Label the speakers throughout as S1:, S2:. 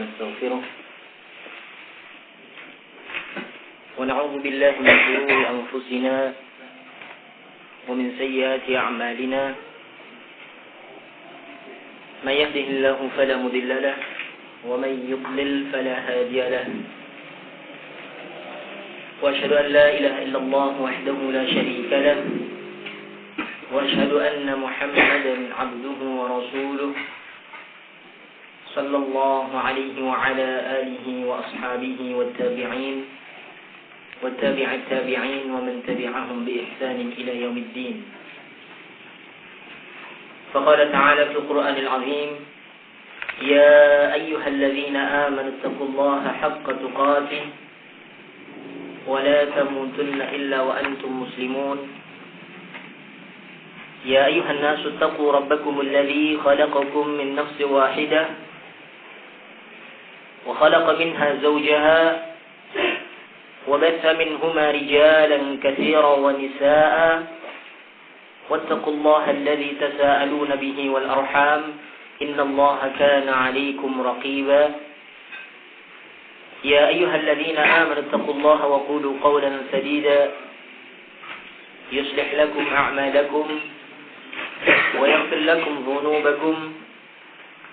S1: ونستغفره ونعوذ بالله من شرور أنفسنا ومن سيئات أعمالنا من يهده الله فلا مضل له ومن يضلل فلا هادي له وأشهد أن لا إله إلا الله وحده لا شريك له وأشهد أن محمدا عبده ورسوله صلى الله عليه وعلى آله وأصحابه والتابعين والتابع التابعين ومن تبعهم بإحسان إلى يوم الدين. فقال تعالى في القرآن العظيم: يا أيها الذين آمنوا اتقوا الله حق تقاته ولا تموتن إلا وأنتم مسلمون. يا أيها الناس اتقوا ربكم الذي خلقكم من نفس واحدة وخلق منها زوجها وبث منهما رجالا كثيرا ونساء واتقوا الله الذي تساءلون به والأرحام إن الله كان عليكم رقيبا. يا أيها الذين آمنوا اتقوا الله وقولوا قولا سديدا يصلح لكم أعمالكم ويغفر لكم ذنوبكم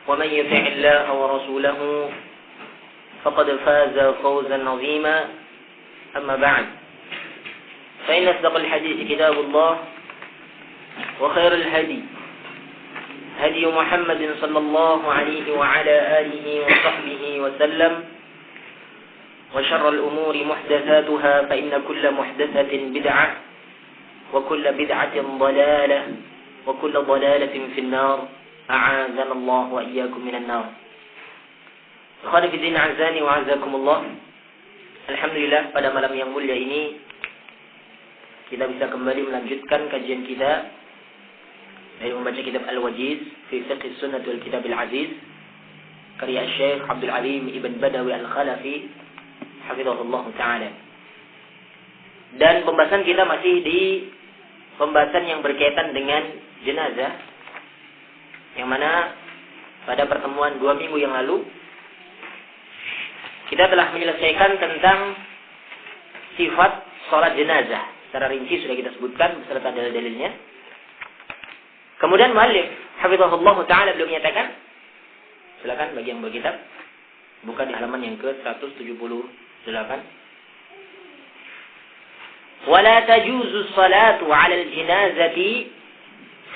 S1: ومن يطع الله ورسوله فقد فاز فوزا عظيما. أما بعد فإن أصدق الحديث كتاب الله وخير الهدي هدي محمد صلى الله عليه وعلى آله وصحبه وسلم وشر الأمور محدثاتها فإن كل محدثة بدعة وكل بدعة ضلالة وكل ضلالة في النار أعاذنا الله وإياكم من النار. Ikhwani fi din azani wa azakumullah. Alhamdulillah, pada malam yang mulia ini kita bisa kembali melanjutkan kajian kita dari membaca kitab Al-Wajiz fi Fiqh Sunnah wal Kitab Al-Aziz karya Syekh Abdul Alim Ibn Badawi Al-Khalafi hafizahullah ta'ala. Dan pembahasan kita masih di pembahasan yang berkaitan dengan jenazah, yang mana pada pertemuan 2 minggu yang lalu kita telah menyelesaikan tentang sifat sholat jenazah. Secara rinci sudah kita sebutkan beserta dalil-dalilnya. Kemudian muallif hafizahullah ta'ala beliau menyatakan, silakan bagi yang berkitab buka di halaman yang ke-178. Wala tajuzu salatu 'ala al-janazati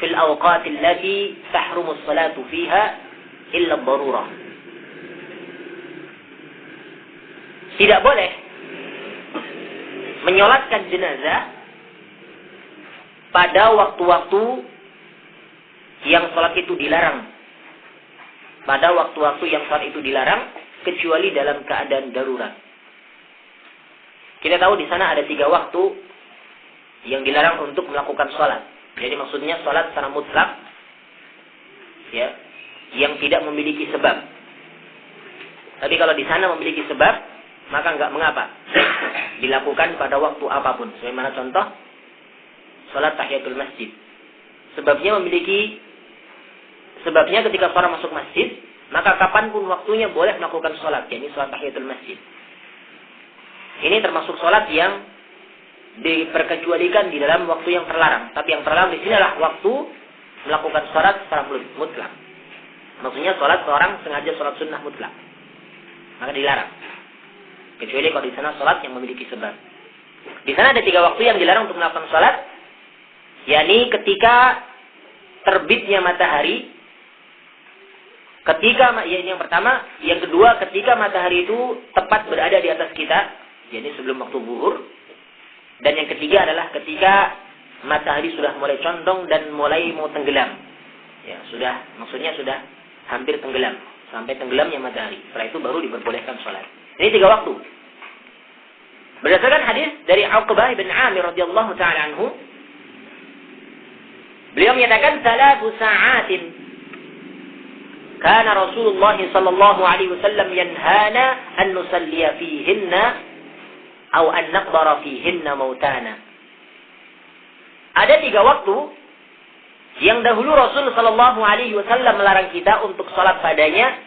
S1: fil awqat allati tahrumu as-salatu fiha illa ad-darurah. Tidak boleh menyolatkan jenazah pada waktu-waktu yang sholat itu dilarang. Pada waktu-waktu yang sholat itu dilarang, kecuali dalam keadaan darurat. Kita tahu di sana ada 3 waktu yang dilarang untuk melakukan sholat. Jadi maksudnya sholat secara mutlak, ya, yang tidak memiliki sebab. Tapi kalau di sana memiliki sebab, maka enggak mengapa dilakukan pada waktu apapun. Sebagaimana contoh salat tahiyatul masjid. Sebabnya ketika seorang masuk masjid, maka kapanpun waktunya boleh melakukan salat, yakni salat tahiyatul masjid. Ini termasuk salat yang diperkecualikan di dalam waktu yang terlarang. Tapi yang terlarang di sini adalah waktu melakukan salat secara mutlak. Maksudnya salat seorang sengaja salat sunnah mutlak, maka dilarang. Kecuali kalau di sana salat yang memiliki sebab. Di sana ada 3 waktu yang dilarang untuk melakukan salat, yakni ketika terbitnya matahari, yang pertama, yang kedua ketika matahari itu tepat berada di atas kita, yakni sebelum waktu zuhur, dan yang ketiga adalah ketika matahari sudah mulai condong dan mulai mau tenggelam. Ya, maksudnya sudah hampir tenggelam, sampai tenggelamnya matahari. Setelah itu baru diperbolehkan salat. Ini 3 waktu. Berdasarkan hadis dari Uqbah bin Amir radhiyallahu ta'ala anhu, beliau menyatakan 3 sa'atin kana Rasulullah sallallahu alaihi wasallam yanhana an nusalliya fihinna aw an naqbara fihinna mautana. Ada 3 waktu yang dahulu Rasul sallallahu alaihi wasallam melarang kita untuk salat padanya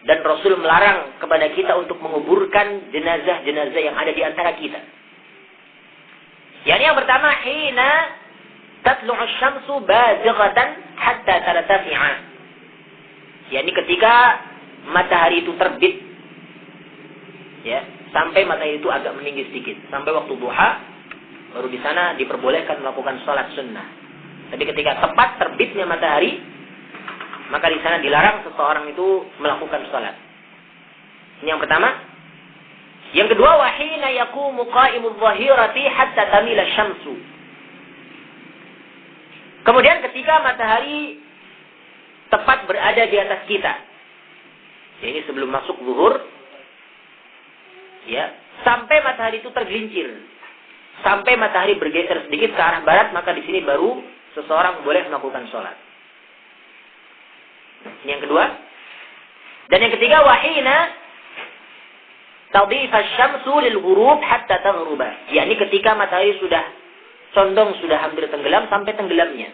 S1: Dan Rasul melarang kepada kita untuk menguburkan jenazah-jenazah yang ada di antara kita. Yang pertama, hina tatlu'u asy-syamsu bazighatan hatta tartafi'a. Yakni ketika matahari itu terbit, ya, sampai matahari itu agak meninggi sedikit, sampai waktu duha, baru di sana diperbolehkan melakukan salat sunnah. Tapi ketika tepat terbitnya matahari, maka di sana dilarang seseorang itu melakukan salat. Ini yang pertama. Yang kedua, wa hina yaqumu qa'imudh dhahirati hatta tamila syamsu. Kemudian ketika matahari tepat berada di atas kita. Ini sebelum masuk zuhur, ya, sampai matahari itu tergelincir. Sampai matahari bergeser sedikit ke arah barat, maka di sini baru seseorang boleh melakukan sholat. Ini yang kedua. Dan yang ketiga, wahina tadhifa asy-syamsu lil ghurub hatta taghruba. Yakni ketika matahari sudah condong, sudah hampir tenggelam sampai tenggelamnya.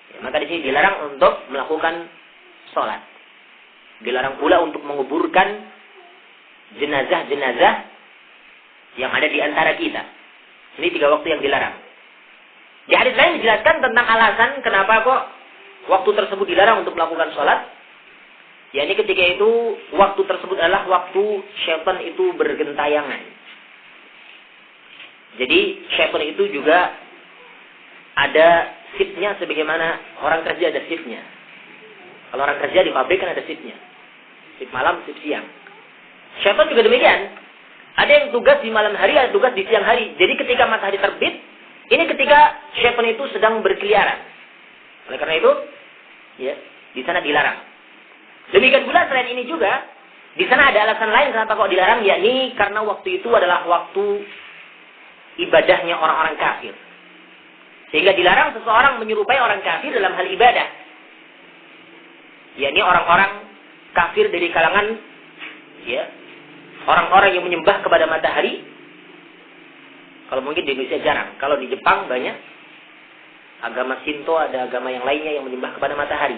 S1: Ya, maka di sini dilarang untuk melakukan sholat. Dilarang pula untuk menguburkan jenazah-jenazah yang ada di antara kita. Ini 3 waktu yang dilarang. Di hadis lain dijelaskan tentang alasan kenapa kok waktu tersebut dilarang untuk melakukan sholat. Ya, ini ketika itu waktu tersebut adalah waktu syaitan itu bergentayangan. Jadi syaitan itu juga ada shiftnya sebagaimana orang kerja ada shiftnya. Kalau orang kerja di pabrik kan ada shiftnya. Shift malam, shift siang. Syaitan juga demikian. Ada yang tugas di malam hari, ada tugas di siang hari. Jadi ketika matahari terbit, ini ketika syaitan itu sedang berkeliaran. Oleh karena itu, ya, di sana dilarang. Demikian pula selain ini juga, di sana ada alasan lain kenapa kok dilarang, yakni karena waktu itu adalah waktu ibadahnya orang-orang kafir. Sehingga dilarang seseorang menyerupai orang kafir dalam hal ibadah. Yakni orang-orang kafir dari kalangan, ya, orang-orang yang menyembah kepada matahari. Kalau mungkin di Indonesia jarang. Kalau di Jepang banyak. Agama Shinto, ada agama yang lainnya yang menyembah kepada matahari.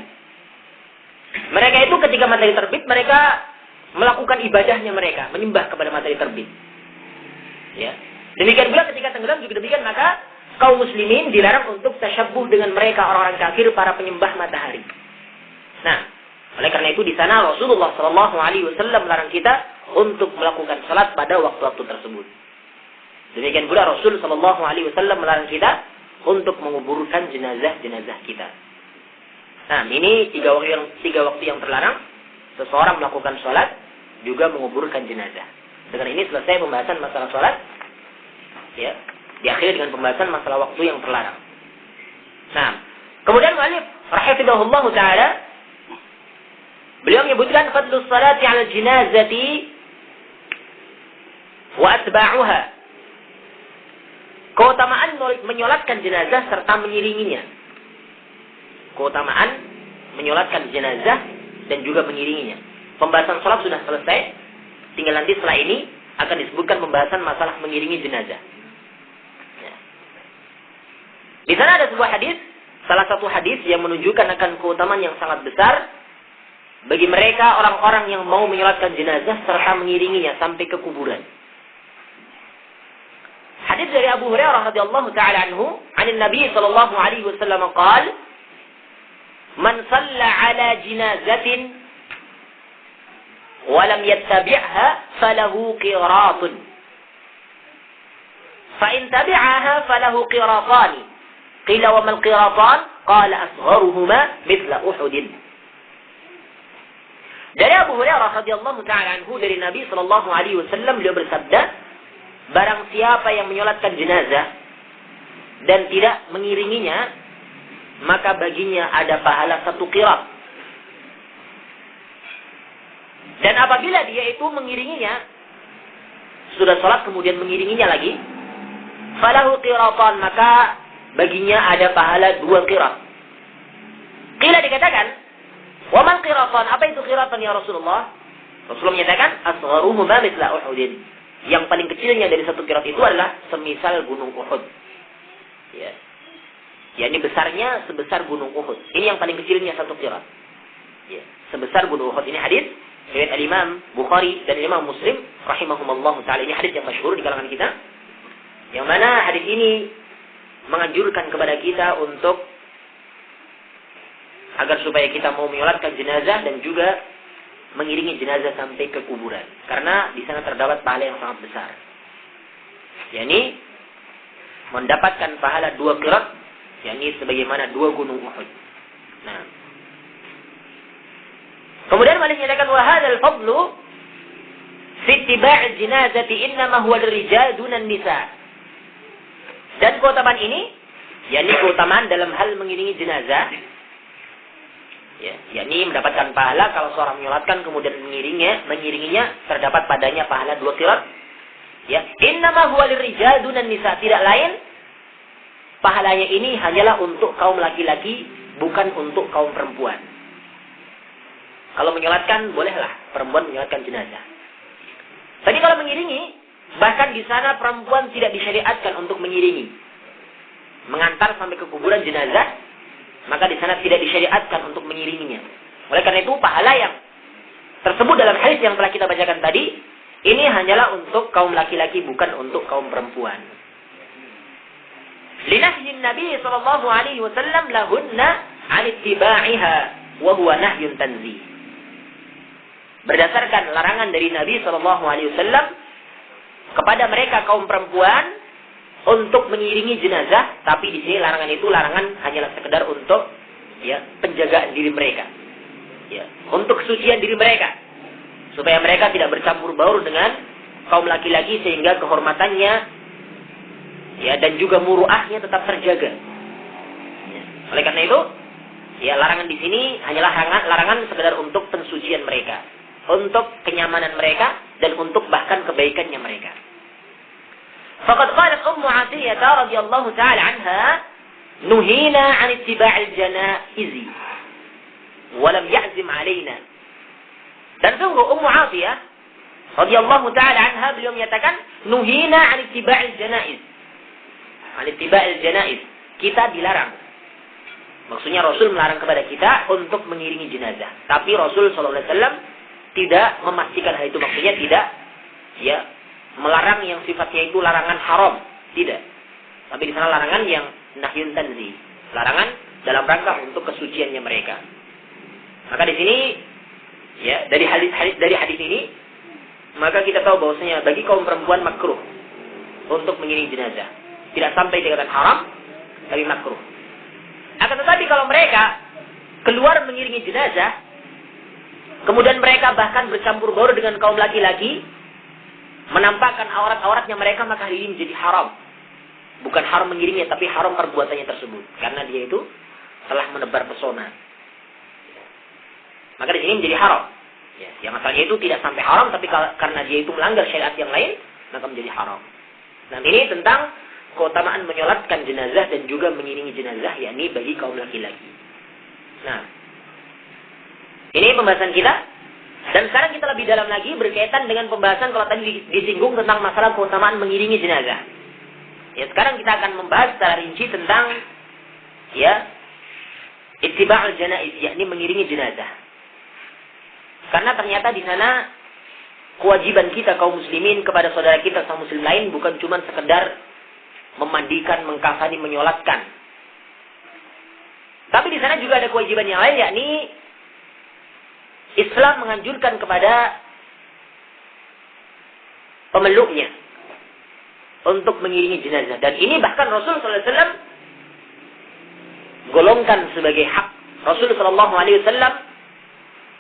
S1: Mereka itu ketika matahari terbit, mereka melakukan ibadahnya mereka, menyembah kepada matahari terbit. Ya. Demikian pula ketika tenggelam juga demikian, maka kaum muslimin dilarang untuk tasyabbuh dengan mereka orang-orang kafir, para penyembah matahari. Nah, oleh karena itu di sana Rasulullah SAW melarang kita untuk melakukan salat pada waktu-waktu tersebut. Demikian pula Rasul SAW melarang kita untuk menguburkan jenazah-jenazah kita. Nah, ini 3 waktu yang terlarang. Seseorang melakukan sholat, juga menguburkan jenazah. Dengan ini selesai pembahasan masalah sholat. Ya, diakhiri dengan pembahasan masalah waktu yang terlarang. Nah, kemudian mu'allif rahimahullahu ta'ala, beliau menyebutkan fadlus salati 'ala jinazati wa atba'uha. Keutamaan menyolatkan jenazah serta mengiringinya. Keutamaan menyolatkan jenazah dan juga mengiringinya. Pembahasan sholat sudah selesai. Tinggal nanti setelah ini akan disebutkan pembahasan masalah mengiringi jenazah. Ya. Di sana ada sebuah hadis, salah satu hadis yang menunjukkan akan keutamaan yang sangat besar bagi mereka orang-orang yang mau menyolatkan jenazah serta mengiringinya sampai ke kuburan. Hadis dari Abu Hurairah radhiyallahu taala anhu, "Anin Nabi sallallahu alaihi wasallam qala, man shalla ala jinazatin wa lam yattabi'ha falahu qiratun. Fa in tabi'aha falahu qiratani. Qila wa mal qiratan? Qala asgharuhuma mithla Uhudin." Dari Abu Hurairah radhiyallahu ta'ala anhu, dari Nabi sallallahu alaihi wasallam, beliau bersabda, barang siapa yang menyolatkan jenazah dan tidak mengiringinya, maka baginya ada pahala 1 qirat. Dan apabila dia itu mengiringinya, sudah sholat kemudian mengiringinya lagi, falahu qiratan, maka baginya ada pahala 2 qirat. Qila, dikatakan, wa man qiratan, apa itu qiratan ya Rasulullah? Rasulullah menyatakan, asgharuhuma mithla Uhudin. Yang paling kecilnya dari 1 qirat itu adalah semisal gunung Uhud. Ya. Ya, ini besarnya sebesar gunung Uhud. Ini yang paling kecilnya 1 qirat. Ya, sebesar gunung Uhud. Ini hadis riwayat Al-Imam Bukhari dan Imam Muslim rahimahumullah taala. Ini hadis yang masyhur di kalangan kita. Yang mana hadis ini menganjurkan kepada kita untuk agar supaya kita mau menyolatkan jenazah dan juga mengiringi jenazah sampai ke kuburan. Karena di sana terdapat pahala yang sangat besar. yakni mendapatkan pahala 2 qirat, yakni sebagaimana 2 gunung Uhud. Nah, kemudian Malik menyatakan wa hadzal fadlu fi ittiba'il janazati innama huwa lirijal dunan nisa. Dan keutamaan ini, yakni keutamaan dalam hal mengiringi jenazah, ya, yakni mendapatkan pahala kalau seorang menyolatkan kemudian mengiringinya terdapat padanya pahala 2 qirat. Ya, innama huwa lirijal dunan nisa, tidak lain pahalanya ini hanyalah untuk kaum laki-laki, bukan untuk kaum perempuan. Kalau menyolatkan bolehlah perempuan menyolatkan jenazah. Tadi kalau mengiringi, bahkan di sana perempuan tidak disyariatkan untuk mengiringi, mengantar sampai ke kuburan jenazah, maka di sana tidak disyariatkan untuk mengiringinya. Oleh karena itu pahala yang tersebut dalam hadis yang telah kita bacakan tadi, ini hanyalah untuk kaum laki-laki, bukan untuk kaum perempuan. Linahyin Nabi sallallahu alaihi wasallam lahunna 'an ittiba'iha wa huwa nahyun tanzih. Berdasarkan larangan dari Nabi sallallahu alaihi wasallam kepada mereka kaum perempuan untuk mengiringi jenazah, tapi di sini larangan itu hanyalah sekedar untuk penjagaan diri mereka. Ya, untuk kesucian diri mereka. Supaya mereka tidak bercampur baur dengan kaum laki-laki sehingga kehormatannya dan juga muruahnya tetap terjaga. Ya. Oleh karena itu, larangan di sini hanyalah larangan sekedar untuk pensucian mereka, untuk kenyamanan mereka dan untuk bahkan kebaikannya mereka. Faqad qalat Ummu Athiyyah radhiyallahu ta'ala anha, nuhina 'an ittiba'il janaizi wa lam ya'zim 'alaina. Dan sungguh Ummu Athiyyah radhiyallahu ta'ala anha, beliau menyatakan nuhina 'an ittiba'il janaiz. 'An ittiba'il janaiz, kita dilarang. Maksudnya Rasul melarang kepada kita untuk mengiringi jenazah. Tapi Rasul sallallahu alaihi wasallam tidak memastikan hal itu, maksudnya tidak melarang yang sifatnya itu larangan haram, tidak. Tapi di sana larangan yang nahyun tanzih, larangan dalam rangka untuk kesuciannya mereka. Maka di sini dari hadis ini, maka kita tahu bahwasanya bagi kaum perempuan makruh untuk mengiringi jenazah. Tidak sampai dikatakan haram, tapi makruh. Akan tetapi kalau mereka keluar mengiringi jenazah, kemudian mereka bahkan bercampur baur dengan kaum laki-laki, menampakkan aurat-auratnya mereka, maka hal ini menjadi haram. Bukan haram mengiringinya, tapi haram perbuatannya tersebut, karena dia itu telah menebar pesona. Maka di sini menjadi haram. Yang asalnya itu tidak sampai haram, tapi karena dia itu melanggar syariat yang lain, maka menjadi haram. Nah, ini tentang keutamaan menyolatkan jenazah dan juga mengiringi jenazah, yakni bagi kaum laki-laki. Nah, ini pembahasan kita. Dan sekarang kita lebih dalam lagi berkaitan dengan pembahasan kalau tadi disinggung tentang masalah keutamaan mengiringi jenazah. Sekarang kita akan membahas secara rinci tentang ittiba'ul janaiz, yakni mengiringi jenazah. Karena ternyata di sana kewajiban kita kaum muslimin kepada saudara kita kaum muslim lain bukan cuma sekedar memandikan, mengkafani, menyolatkan. Tapi di sana juga ada kewajiban yang lain, yakni Islam menganjurkan kepada pemeluknya untuk mengiringi jenazah. Dan ini bahkan Rasul sallallahu alaihi wasallam golongkan sebagai hak. Rasul sallallahu alaihi wasallam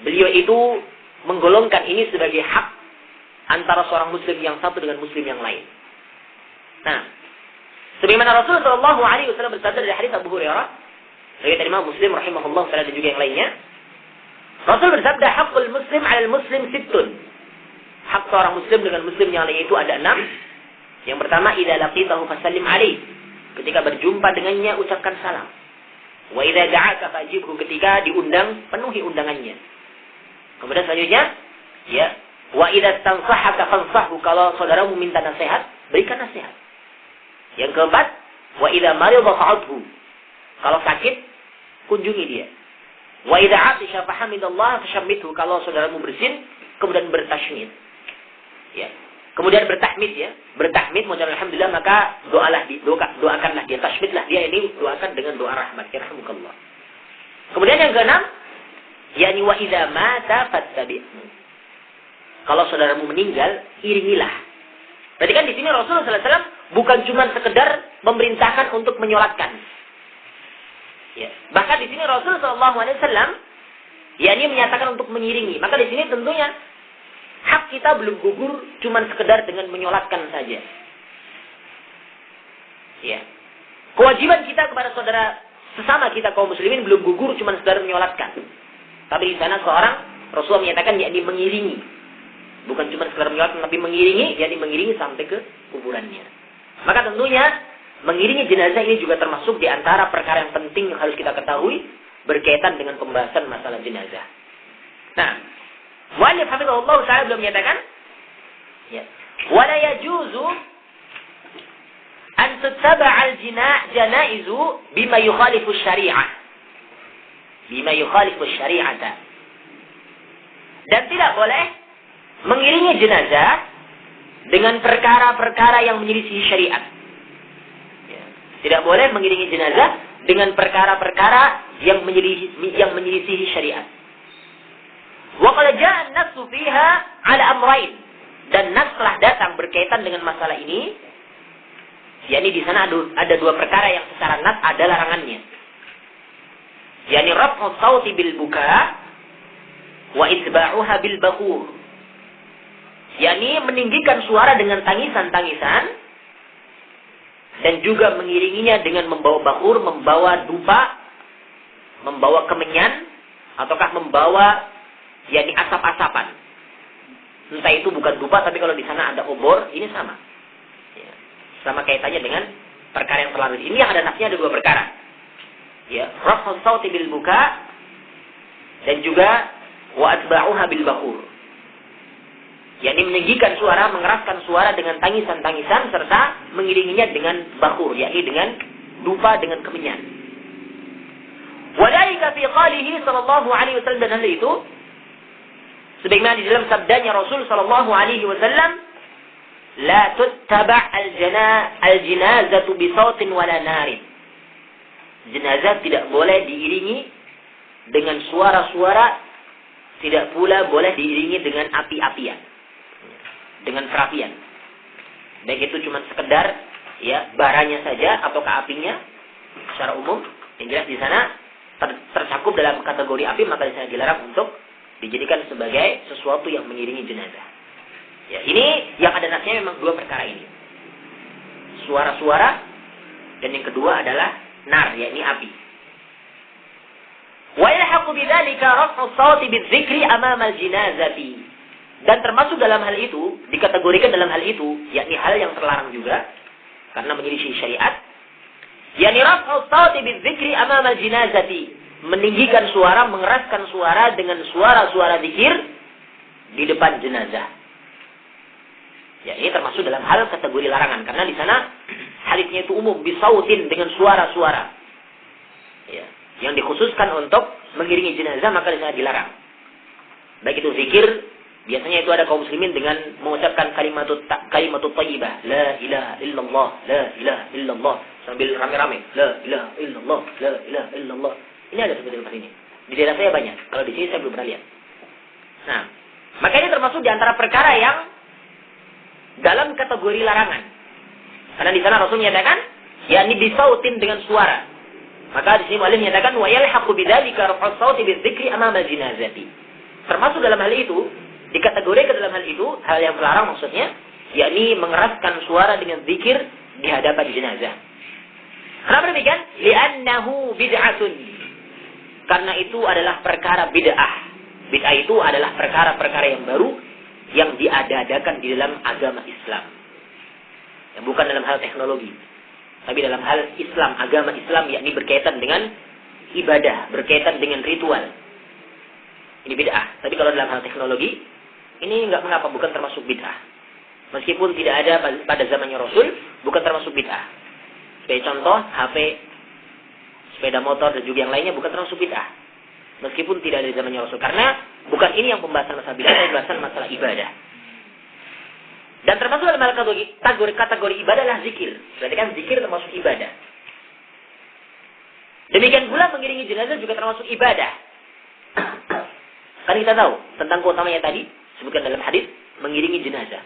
S1: beliau itu menggolongkan ini sebagai hak antara seorang muslim yang satu dengan muslim yang lain. Nah, sebagaimana Rasul sallallahu alaihi wasallam bersabda dari hadis Abu Hurairah, riwayat Imam Muslim rahimahullah taala dan juga yang lainnya, Rasul bersabda, haqqul muslim 'alal muslim sittun. Hak seorang muslim dengan muslim yang lain itu ada 6. Yang pertama, idza laqitahu fasallim alaihi. Ketika berjumpa dengannya ucapkan salam. Wa idza da'aka fajibhu, ketika diundang penuhi undangannya. Kemudian selanjutnya, wa idza tansahaka fansahhu, kalau saudaramu minta nasihat, berikan nasihat. Yang keempat, wa idza marida fa'udhu, kalau sakit kunjungi dia. Wa idza 'atisha fahamidallah fashammithu, kalau saudaramu bersin, kemudian bertashmid. Ya. Kemudian bertahmid ya. Bertahmid mengucapkan alhamdulillah, maka doakanlah dia, tashmidlah dia, ini doakan dengan doa rahmat. Yarhamukallah. Kemudian yang keenam, yakni wa idza mata fattabi'hu. Kalau saudaramu meninggal, iringilah. Berarti kan di sini Rasulullah SAW bukan cuma sekedar memerintahkan untuk menyolatkan. Ya. Bahkan di sini Rasulullah SAW yakni menyatakan untuk mengiringi. Maka di sini tentunya hak kita belum gugur cuma sekedar dengan menyolatkan saja. Ya. Kewajiban kita kepada saudara sesama kita kaum muslimin belum gugur cuma sekedar menyolatkan. Tapi di sana seorang Rasulullah menyatakan yakni mengiringi. Bukan cuma sekedar menyolatkan tapi mengiringi, yakni mengiringi sampai ke kuburannya. Maka tentunya mengiringi jenazah ini juga termasuk di antara perkara yang penting yang harus kita ketahui berkaitan dengan pembahasan masalah jenazah. Nah, mu'allif hafizahullah ta'ala belum menyatakan, ya, wala yajuzu an tuttaba'a al-janaizu bima yukhalifu syari'ah. Bima yukhalifu syari'ata. Dan tidak boleh mengiringi jenazah dengan perkara-perkara yang menyelisih syariat. Ya. Tidak boleh mengiringi jenazah dengan perkara-perkara yang menyelisihi syariat. Wa qad jaa'a an-nassu fiha 'ala amrayn. Dan nas telah datang berkaitan dengan masalah ini. yakni di sana ada dua perkara yang secara nas ada larangannya. yakni raf'u shauti bil buka wa itba'uha bil bakhur. yakni meninggikan suara dengan tangisan-tangisan dan juga mengiringinya dengan membawa bakhur, membawa dupa, membawa kemenyan, ataukah membawa yakni asap-asapan. Entah itu bukan dupa, tapi kalau di sana ada obor, ini sama. Ya. Sama kaitannya dengan perkara yang terlarang. Ini yang ada nasnya ada dua perkara. Ya, raf'u shauti bil buka dan juga wa atba'uha bil bakhur. yakni meninggikan suara, mengeraskan suara dengan tangisan-tangisan serta mengiringinya dengan bakhur, yakni dengan dupa, dengan kemenyan. Walaika fi qalihi sallallahu alaihi wasallam, dan hal itu sebagaimana di dalam sabdanya Rasul sallallahu alaihi wasallam, la tuttaba' al-janazatu bi sautin wala narin. Jenazah tidak boleh diiringi dengan suara-suara, tidak pula boleh diiringi dengan api-apian, dengan perapian. Baik itu cuma sekedar ya baranya saja ataukah apinya secara umum. Yang jelas di sana tercakup dalam kategori api, maka di sana dilarang untuk dijadikan sebagai sesuatu yang mengiringi jenazah. Ya, ini yang ada nasnya memang dua perkara ini. Suara-suara dan yang kedua adalah nar, yakni api. Wa yalhaqu bidzalika raf'u shauti bidzikri amama al-janazati. Dan termasuk dalam hal itu, dikategorikan dalam hal itu, yakni hal yang terlarang juga karena menyelisih syariat. yakni raf'u shauti bidzikri amama al-janazati. Meninggikan suara, mengeraskan suara dengan suara-suara zikir di depan jenazah. Ya, ini termasuk dalam hal kategori larangan karena di sana hadisnya itu umum, bisautin, dengan suara-suara. Ya, yang dikhususkan untuk mengiringi jenazah maka di sana dilarang. Baik itu zikir, biasanya itu ada kaum muslimin dengan mengucapkan kalimatut thayyibah, la ilaha illallah, la ilaha illallah, sambil rame-rame, la ilaha illallah, la ilaha illallah. Ini ada seperti ini. Di daerah saya banyak. Kalau di sini saya belum pernah lihat. Nah, maka ini termasuk di antara perkara yang dalam kategori larangan. Karena di sana Rasul menyatakan, yakni bisautin, dengan suara. Maka di sini mu'allif menyatakan wa yalhaqu bidzalika raf'u shauti bidzikri amama al-janazati. Termasuk dalam hal itu, dikategorikan dalam hal itu, hal yang terlarang maksudnya, yakni mengeraskan suara dengan zikir di hadapan jenazah. Kenapa demikian? Li'annahu bid'atun. Karena itu adalah perkara bid'ah. Bid'ah itu adalah perkara-perkara yang baru yang diada-adakan di dalam agama Islam. Yang bukan dalam hal teknologi, tapi dalam hal Islam, agama Islam, yakni berkaitan dengan ibadah, berkaitan dengan ritual. Ini bid'ah. Tapi kalau dalam hal teknologi, ini enggak mengapa, bukan termasuk bid'ah. Meskipun tidak ada pada zamannya Rasul, bukan termasuk bid'ah. Sebagai contoh, HP, sepeda motor dan juga yang lainnya bukan termasuk bid'ah. Meskipun tidak ada di zamannya Rasul. Karena bukan ini yang pembahasan masalah bid'ah, tapi pembahasan masalah ibadah. Dan termasuk dalam kategori ibadah adalah zikir. Berarti kan zikir termasuk ibadah. Demikian pula mengiringi jenazah juga termasuk ibadah. Kan kita tahu tentang keutamaannya tadi, sebutkan dalam hadis, mengiringi jenazah.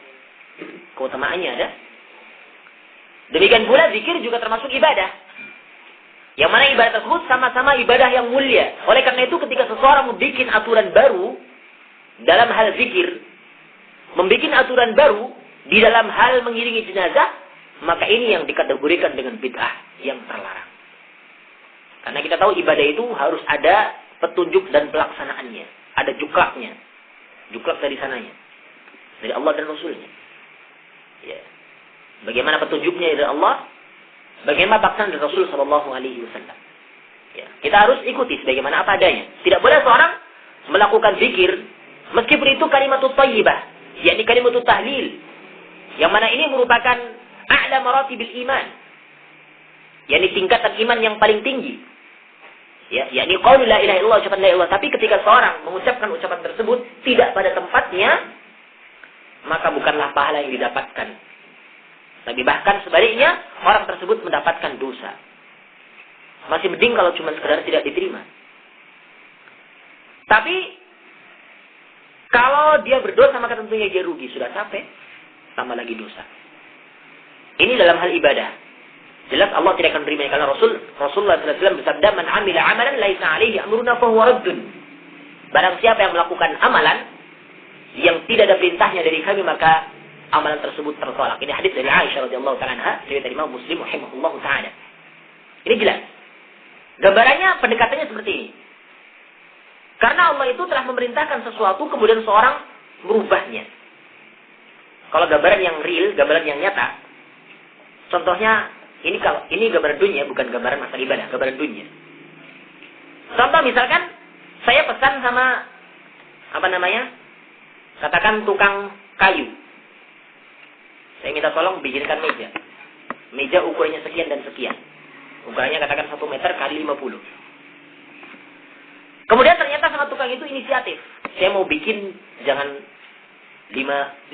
S1: Keutamaannya ada. Demikian pula zikir juga termasuk ibadah. Yang mana ibadah tersebut sama-sama ibadah yang mulia. Oleh karena itu ketika seseorang membuat aturan baru dalam hal zikir, membuat aturan baru di dalam hal mengiringi jenazah, maka ini yang dikategorikan dengan bid'ah yang terlarang. Karena kita tahu ibadah itu harus ada petunjuk dan pelaksanaannya. Ada juklaknya. Juklak dari sananya. Dari Allah dan Rasulnya. Ya. Bagaimana petunjuknya dari Allah, bagaimana pelaksanaan dari Rasul sallallahu alaihi wasallam. Ya. Kita harus ikuti sebagaimana apa adanya. Tidak boleh seorang melakukan zikir meskipun itu kalimatut thayyibah, yakni kalimatut tahlil. Yang mana ini merupakan a'la maratibil iman. Yakni tingkatan iman yang paling tinggi. Ya, yakni qaul la ilaha illallah, ucapan la ilaha illallah. Tapi ketika seorang mengucapkan ucapan tersebut tidak pada tempatnya, maka bukanlah pahala yang didapatkan. Tapi bahkan sebaliknya, orang tersebut mendapatkan dosa. Masih mending kalau cuma sekedar tidak diterima. Tapi kalau dia berdosa maka tentunya dia rugi. Sudah capek, tambah lagi dosa. Ini dalam hal ibadah. Jelas Allah tidak akan menerima karena Rasulullah SAW bersabda, "Man 'amila 'amalan laisa 'alaihi amruna fa huwa raddun." Barang siapa yang melakukan amalan yang tidak ada perintahnya dari kami, maka amalan tersebut tertolak. Ini hadis dari Aisyah radhiyallahu ta'ala anha, riwayat Imam Muslim rahimahullahu ta'ala. Ini jelas. Gambarannya, pendekatannya seperti ini. Karena Allah itu telah memerintahkan sesuatu kemudian seorang merubahnya. Kalau gambaran yang real, gambaran yang nyata, contohnya ini gambaran dunia, bukan gambaran masalah ibadah, gambaran dunia. Contoh misalkan saya pesan sama katakan tukang kayu. Saya minta tolong bikinkan meja. Meja ukurannya sekian dan sekian. Ukurannya katakan 1 meter kali 50. Kemudian ternyata sama tukang itu inisiatif. Saya mau bikin jangan 50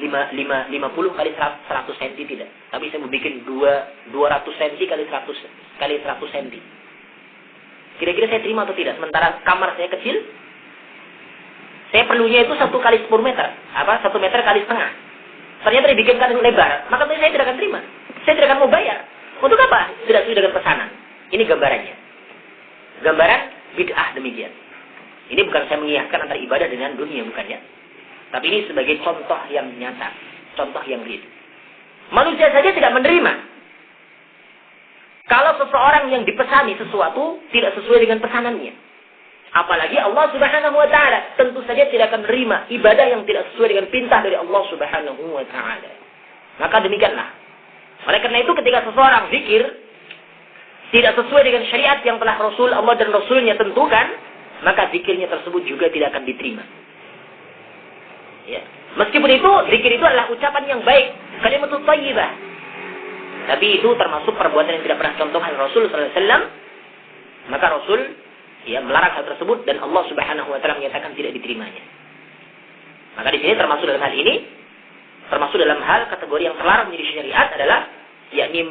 S1: kali 100 cm tidak. Tapi saya mau bikin 200 cm kali 100 cm. Kira-kira saya terima atau tidak? Sementara kamar saya kecil, saya perlunya itu 1 kali 10 meter. 1 meter kali setengah. Ternyata dibikinkan lebar. Maka saya tidak akan terima. Saya tidak akan mau bayar. Untuk apa? Tidak sesuai dengan pesanan. Ini gambarannya. Gambaran bid'ah demikian. Ini bukan saya mengiyakan antara ibadah dengan dunia, bukan ya. Tapi ini sebagai contoh yang nyata. Contoh yang real. Manusia saja tidak menerima. Kalau seseorang yang dipesani sesuatu tidak sesuai dengan pesanannya. Apalagi Allah Subhanahu wa ta'ala. Tentu saja tidak akan menerima ibadah yang tidak sesuai dengan perintah dari Allah Subhanahu wa ta'ala. Maka demikianlah. Oleh karena itu ketika seseorang zikir tidak sesuai dengan syariat yang telah Allah dan Rasulnya tentukan, maka zikirnya tersebut juga tidak akan diterima. Ya. Meskipun itu, zikir itu adalah ucapan yang baik, kalimatut thayyibah. Tapi itu termasuk perbuatan yang tidak pernah contohkan Rasul sallallahu alaihi wasallam. Maka Rasul melarang hal tersebut dan Allah Subhanahu wa taala menyatakan tidak diterimanya. Maka di sini termasuk dalam hal ini, termasuk dalam hal kategori yang terlarang menjadi syariat adalah yakni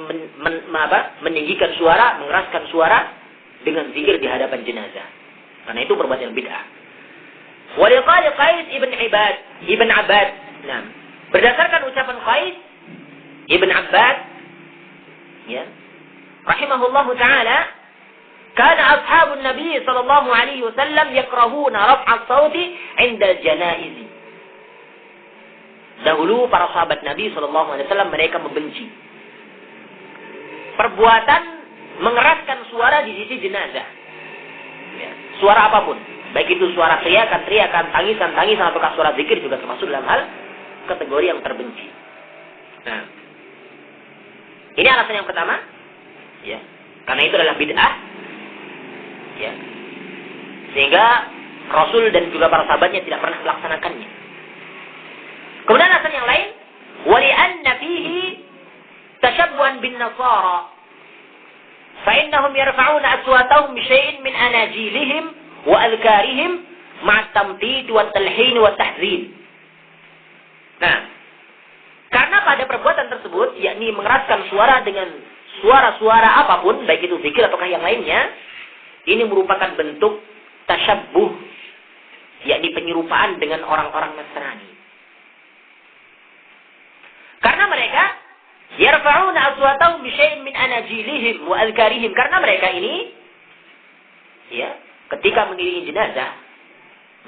S1: meninggikan suara, mengeraskan suara dengan zikir di hadapan jenazah. Karena itu perbuatan bid'ah. Waliqali Qais ibn Abbad. Nah, berdasarkan ucapan Qais ibn Abbad, ya, rahimahullahu taala, kana ashabun Nabi sallallahu alaihi wasallam yakrahuna raf'a as-sauti 'inda al-janaiz. Dahulu para sahabat Nabi sallallahu alaihi wasallam mereka membenci perbuatan mengeraskan suara di sisi jenazah. Ya, suara apapun. Baik itu suara teriakan, tangisan, ataukah suara zikir juga termasuk dalam hal kategori yang terbenci. Nah, ini alasan yang pertama, ya, karena itu adalah bid'ah, ya, sehingga Rasul dan juga para sahabatnya tidak pernah melaksanakannya. Kemudian alasan yang lain, wali'anna fihi tashabbuhan bin nasara, fa innahum yarfa'una aswatahum bi syai'in min anajilihim wa adhkarihim ma'a tamthid wa talhin wa tahzin. Nah, karena pada perbuatan tersebut, yakni mengeraskan suara dengan suara-suara apapun, baik itu zikir ataukah yang lainnya, ini merupakan bentuk tasyabbuh, yakni penyerupaan dengan orang-orang Nasrani. Karena mereka yarfa'una aswatahum bi syai'in min anajilihim wa adhkarihim, karena mereka ini ya, ketika mengiringi jenazah,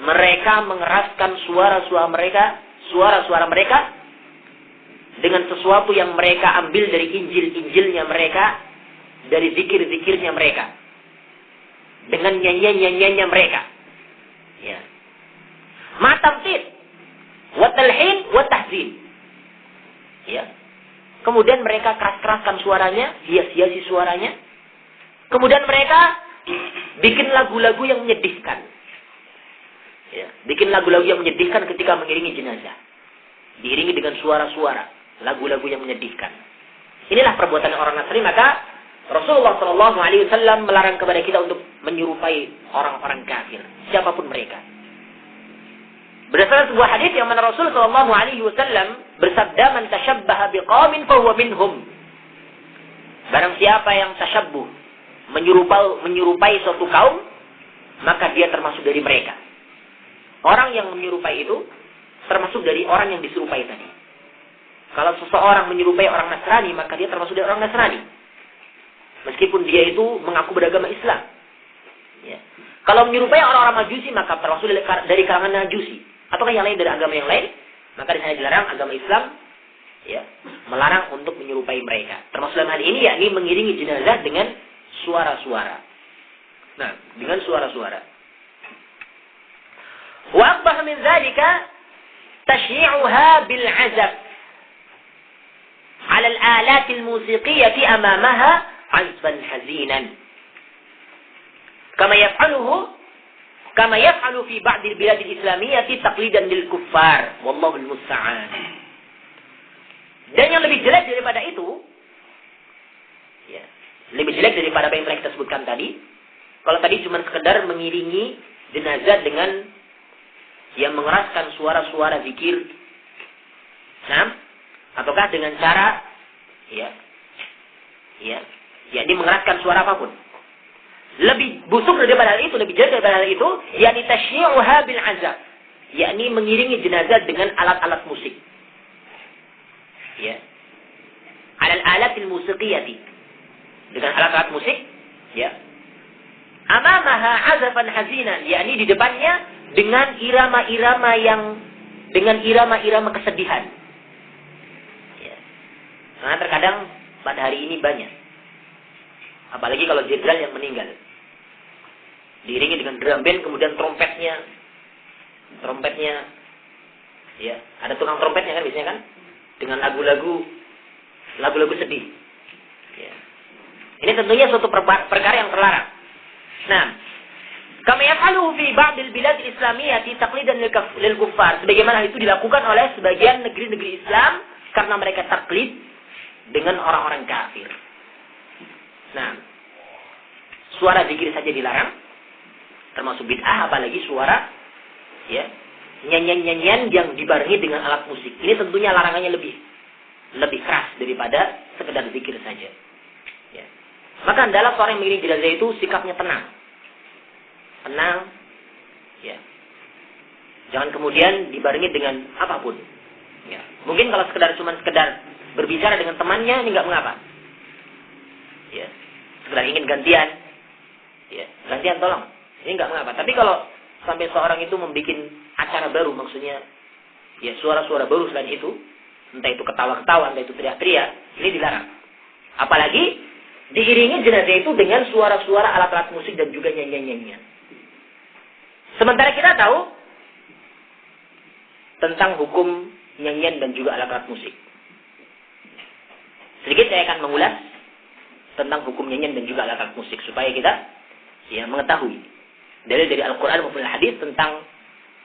S1: mereka mengeraskan suara-suara mereka dengan sesuatu yang mereka ambil dari Injil-Injilnya mereka, dari zikir-zikirnya mereka, dengan nyanyian-nyanyiannya mereka. Ya. Matamtid, wa talhin, wa tahzin. Ya. Kemudian mereka keras-keraskan suaranya, hias-hiasi suaranya. Kemudian mereka bikin lagu-lagu yang menyedihkan. Ya. Bikin lagu-lagu yang menyedihkan ketika mengiringi jenazah. Diiringi dengan suara-suara, lagu-lagu yang menyedihkan. Inilah perbuatan orang Nasrani. Maka Rasulullah SAW melarang kepada kita untuk menyerupai orang-orang kafir, siapapun mereka. Berdasarkan sebuah hadis yang mana Rasul SAW bersabda, "Man tashabbaha biqaumin fahuwa minhum." Barang siapa yang tasyabbuh, menyerupai suatu kaum, maka dia termasuk dari mereka. Orang yang menyerupai itu termasuk dari orang yang diserupai tadi. Kalau seseorang menyerupai orang Nasrani, maka dia termasuk dari orang Nasrani, meskipun dia itu mengaku beragama Islam. Ya. Kalau menyerupai orang-orang Majusi, maka termasuk dari kalangan Majusi, ataukah yang lain dari agama yang lain, maka di sana dilarang. Agama Islam ya melarang untuk menyerupai mereka. Termasuk dalam hal ini, yakni mengiringi jenazah dengan suara-suara. Nah, dengan suara-suara. Wa akbar min dzalika tashyi'uha bil 'azab 'ala al-alat al-musiqiyyah amamaha 'azfan hazinan. Kama yaf'alu fi ba'd al-bilad al-islamiyyah taqlidan lil kuffar wallahu al-musta'an. Dan yang lebih jelek daripada itu, ya, lebih jelek daripada apa yang telah kita sebutkan tadi. Kalau tadi cuma sekedar mengiringi jenazah dengan yang mengeraskan suara-suara zikir, nah, ataukah dengan cara, yakni mengeraskan suara apapun. Lebih busuk daripada hal itu, lebih jelek daripada hal itu, yakni tashyi'uha bil 'azab, yakni mengiringi jenazah dengan alat-alat musik. Ya. Al-alatil musiqiyati, dengan alat-alat musik, ya. Amamaha 'azafan hazinan, yakni di depannya dengan irama-irama kesedihan. Ya. Karena terkadang pada hari ini banyak, apalagi kalau jenderal yang meninggal, diiringi dengan drum band, kemudian trompetnya, ya, ada tukang trompetnya kan biasanya kan, dengan lagu-lagu sedih. Ya. Ini tentunya suatu perkara yang terlarang. Nah, kama yaf'aluhu fi ba'd al-bilad al-islamiyyah taqlidan lil kuffar, sebagaimana itu dilakukan oleh sebagian negeri-negeri Islam karena mereka taklid dengan orang-orang kafir. Nah, suara zikir saja dilarang, termasuk bid'ah, apalagi suara ya nyanyian-nyanyian yang dibarengi dengan alat musik. Ini tentunya larangannya lebih keras daripada sekedar zikir saja. Ya. Maka hendaklah seorang yang mengiringi jenazah itu sikapnya tenang, ya. Jangan kemudian dibarengi dengan apapun. Ya. Mungkin kalau sekedar berbicara dengan temannya, ini nggak mengapa. Ya. Sekedar ingin gantian, ya, gantian tolong, ini nggak mengapa. Tapi kalau sampai seorang itu membuat acara baru, maksudnya ya suara-suara baru selain itu, entah itu ketawa-ketawa, entah itu teriak-teriak, ini dilarang. Apalagi diiringi jenazah itu dengan suara-suara alat-alat musik dan juga nyanyian-nyanyian. Sementara kita tahu tentang hukum nyanyian dan juga alat-alat musik. Sedikit saya akan mengulas tentang hukum nyanyian dan juga alat-alat musik supaya kita ya mengetahui dari Al-Quran maupun hadis tentang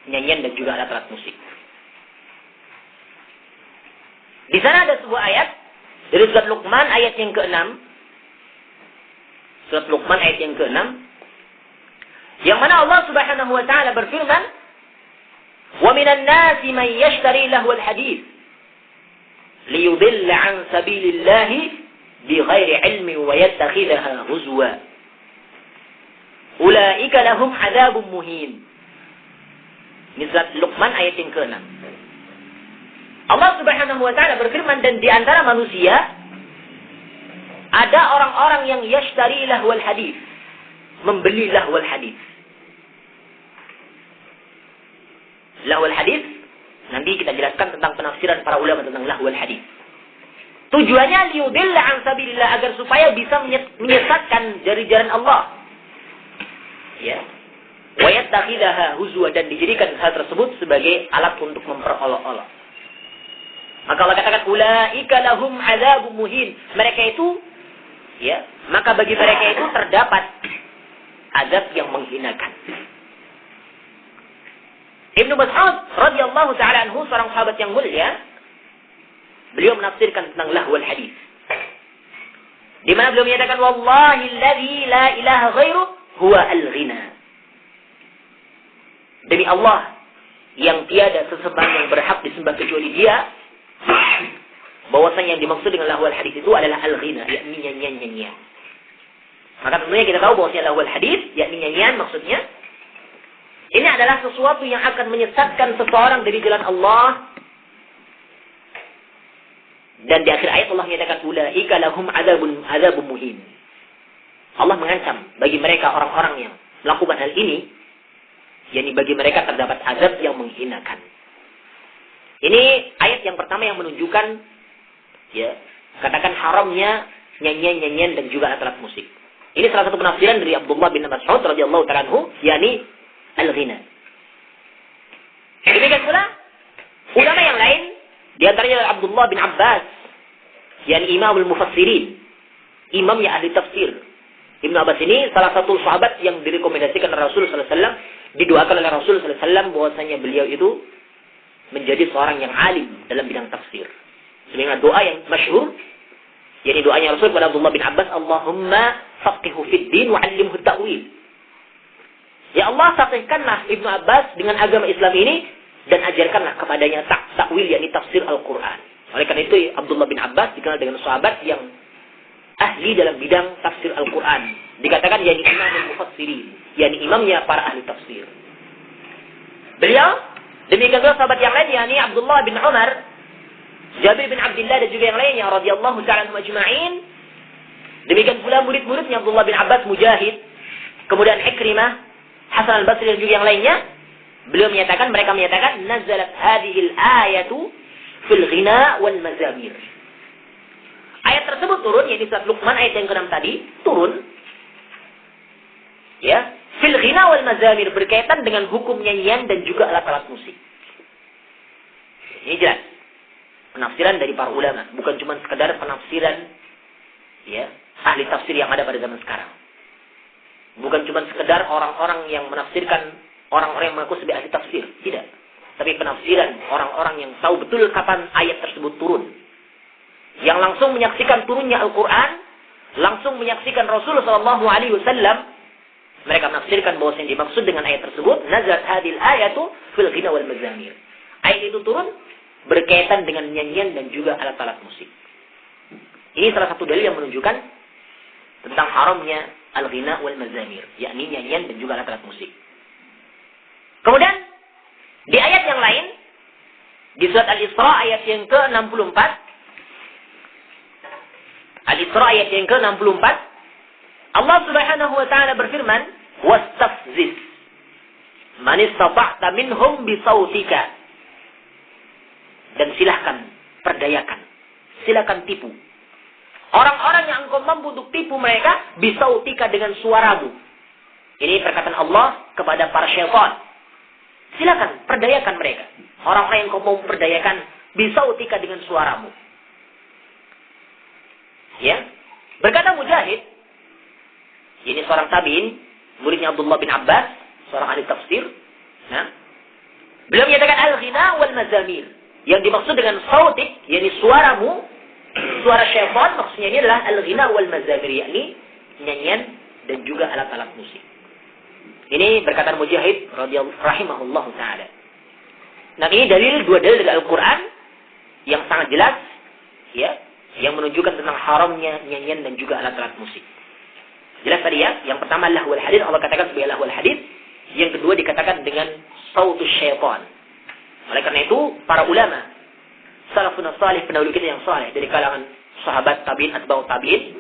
S1: nyanyian dan juga alat-alat musik. Di sana ada sebuah ayat dari surat Luqman ayat yang ke-6. Surat Luqman ayat yang ke-6. Yang mana Allah Subhanahu wa taala berfirman, "Wa minan nasi man yashtari lahwal hadits liyudilla 'an sabilillahi bighairi 'ilmin wa yattakhidhaha huzwa. Ulaika lahum 'adzabun muhin." Ini surat Luqman ayat yang ke-6. Allah Subhanahu wa taala berfirman, dan di antara manusia ada orang-orang yang yashtari lahwal hadits, membeli lahwal hadits. Lahwal hadits, nanti kita jelaskan tentang penafsiran para ulama tentang lahwal hadits. Tujuannya liyudilla an sabilillah, agar supaya bisa menyesatkan dari jalan Allah. Ya. Wa yattakhidhaha huzwa, dan dijadikan hal tersebut sebagai alat untuk memperolok-olok. Maka Allah katakan ulaika lahum adzabun muhin. Mereka itu, ya, maka bagi mereka itu terdapat azab yang menghinakan. Ibnu Mas'ud radhiyallahu taala anhu, seorang sahabat yang mulia, beliau menafsirkan tentang lahwal hadis. Di mana beliau menyatakan wallahi alladzi la ilaha ghairu huwa al-ghina. Demi Allah yang tiada sesembahan yang berhak disembah kecuali Dia, bahwasanya yang dimaksud dengan lahwal hadis itu adalah al-ghina, yakni nyanyian-nyanyian. Maka tentunya kita tahu bahwasanya lahwal hadis, yakni nyanyian, maksudnya ini adalah sesuatu yang akan menyesatkan seseorang dari jalan Allah. Dan di akhir ayat Allah menyatakan ulaika lahum adzabun muhin. Allah mengancam bagi mereka orang-orang yang melakukan hal ini, yakni bagi mereka terdapat azab yang menghinakan. Ini ayat yang pertama yang menunjukkan, ya, katakan haramnya nyanyian-nyanyian dan juga alat-alat musik. Ini salah satu penafsiran dari Abdullah bin Mas'ud radhiyallahu ta'ala anhu, yakni al-ghina. Demikian pula ulama yang lain, di antaranya Abdullah bin Abbas, yakni Imamul Mufassirin, imamnya ahli tafsir. Ibnu Abbas ini salah satu sahabat yang direkomendasikan Rasul sallallahu alaihi wasallam, didoakan oleh Rasul sallallahu alaihi wasallam bahwasanya beliau itu menjadi seorang yang alim dalam bidang tafsir. Sebagaimana doa yang masyhur, yakni doanya Rasul kepada Abdullah bin Abbas, Allahumma faqihhu fid din wa 'allimhu ta'wil. Ya Allah, faqihkanlah Ibnu Abbas dengan agama Islam ini dan ajarkanlah kepadanya takwil, yakni tafsir Al-Qur'an. Oleh karena itu Abdullah bin Abbas dikenal dengan sahabat yang ahli dalam bidang tafsir Al-Qur'an. Dikatakan yakni Imamul Mufassirin, yakni imamnya para ahli tafsir. Beliau, demikian juga sahabat yang lain, yakni Abdullah bin Umar, Jabir bin Abdullah dan juga yang lainnya radhiyallahu ta'ala anhum ajma'in. Demikian pula murid-muridnya Abdullah bin Abbas, Mujahid, kemudian Ikrimah, Hasan al-Basri dan juga yang lainnya. Mereka menyatakan nazalat hadhil ayatu fil ghina wal mazamir. Ayat tersebut turun, yaitu surat Luqman ayat yang ke-6 tadi, turun, ya, fil ghina wal mazamir, berkaitan dengan hukum nyanyian dan juga alat-alat musik. Ini jelas penafsiran dari para ulama, bukan cuma sekedar penafsiran, ya, ahli tafsir yang ada pada zaman sekarang. Bukan cuma sekedar orang-orang yang menafsirkan, orang-orang yang mengaku sebagai ahli tafsir, tidak. Tapi penafsiran orang-orang yang tahu betul kapan ayat tersebut turun, yang langsung menyaksikan turunnya Al-Quran, langsung menyaksikan Rasulullah SAW. Mereka menafsirkan bahwa yang dimaksud dengan ayat tersebut, nazalat hadil ayatu fil ghina wal mazamir. Ayat itu turun berkaitan dengan nyanyian dan juga alat-alat musik. Ini salah satu dalil yang menunjukkan tentang haramnya al-ghina wal mazamir, yakni nyanyian dan juga alat-alat musik. Kemudian di ayat yang lain, di surat Al-Isra ayat yang ke-64, Al-Isra ayat yang ke-64, Allah Subhanahu wa taala berfirman, "Wastafziz man istata'ta minhum bi sautika." Dan silahkan perdayakan, silahkan tipu orang-orang yang engkau mampu untuk tipu mereka bi sautika, dengan suaramu. Ini perkataan Allah kepada para syaitan. Silakan perdayakan mereka, orang-orang yang engkau mau perdayakan bi sautika, dengan suaramu. Ya, berkata Mujahid, ini seorang tabi'in, muridnya Abdullah bin Abbas, seorang ahli tafsir. Nah, beliau menyatakan al-ghina wal mazamir, yang dimaksud dengan sautik, yakni suaramu, suara syaitan, maksudnya ini adalah al-ghina wal mazamir, yakni nyanyian dan juga alat-alat musik. Ini berkata Mujahid rahimahullah ta'ala. Nah, ini dua dalil dari Al-Quran yang sangat jelas, ya, yang menunjukkan tentang haramnya nyanyian dan juga alat-alat musik. Jelas tadi ya, yang pertama lahwul hadits, Allah katakan sebagai lahwul hadits. Yang kedua dikatakan dengan sautus syaitan. Oleh karena itu, para ulama salafun salih, pendahulu kita yang saleh dari kalangan sahabat tabi'in, atba'ut tabi'in,